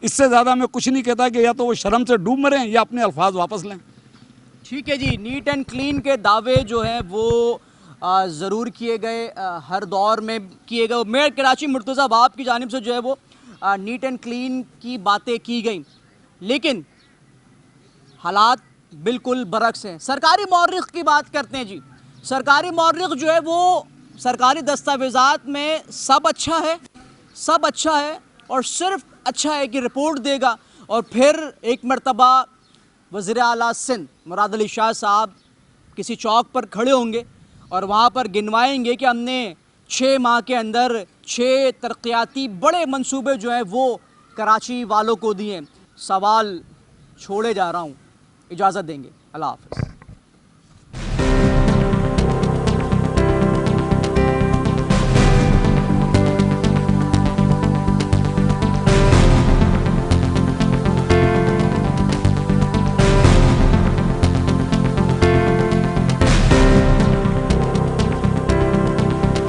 इससे ज़्यादा मैं कुछ नहीं कहता कि या तो वो शर्म से डूब मरें या अपने अल्फाज वापस लें। ठीक है जी, नीट एंड क्लीन के दावे जो हैं वो ज़रूर किए गए, हर दौर में किए गए। मेयर कराची मुर्तज़ा बाब की जानिब से जो है वो नीट एंड क्लीन की बातें की गई, लेकिन हालात बिल्कुल बरक्स हैं। सरकारी मौर्रिख की बात करते हैं जी। सरकारी मौर्रिख जो है वो सरकारी दस्तावेज़ात में सब अच्छा है और सिर्फ अच्छा है कि रिपोर्ट देगा, और फिर एक मरतबा वज़ीर आला सिंध मुराद अली शाह साहब किसी चौक पर खड़े होंगे और वहाँ पर गिनवाएंगे कि हमने 6 माह के अंदर 6 तरक्याती बड़े मंसूबे जो हैं वो कराची वालों को दिए। सवाल छोड़े जा रहा हूँ, इजाज़त देंगे। अल्लाह हाफ़िज़।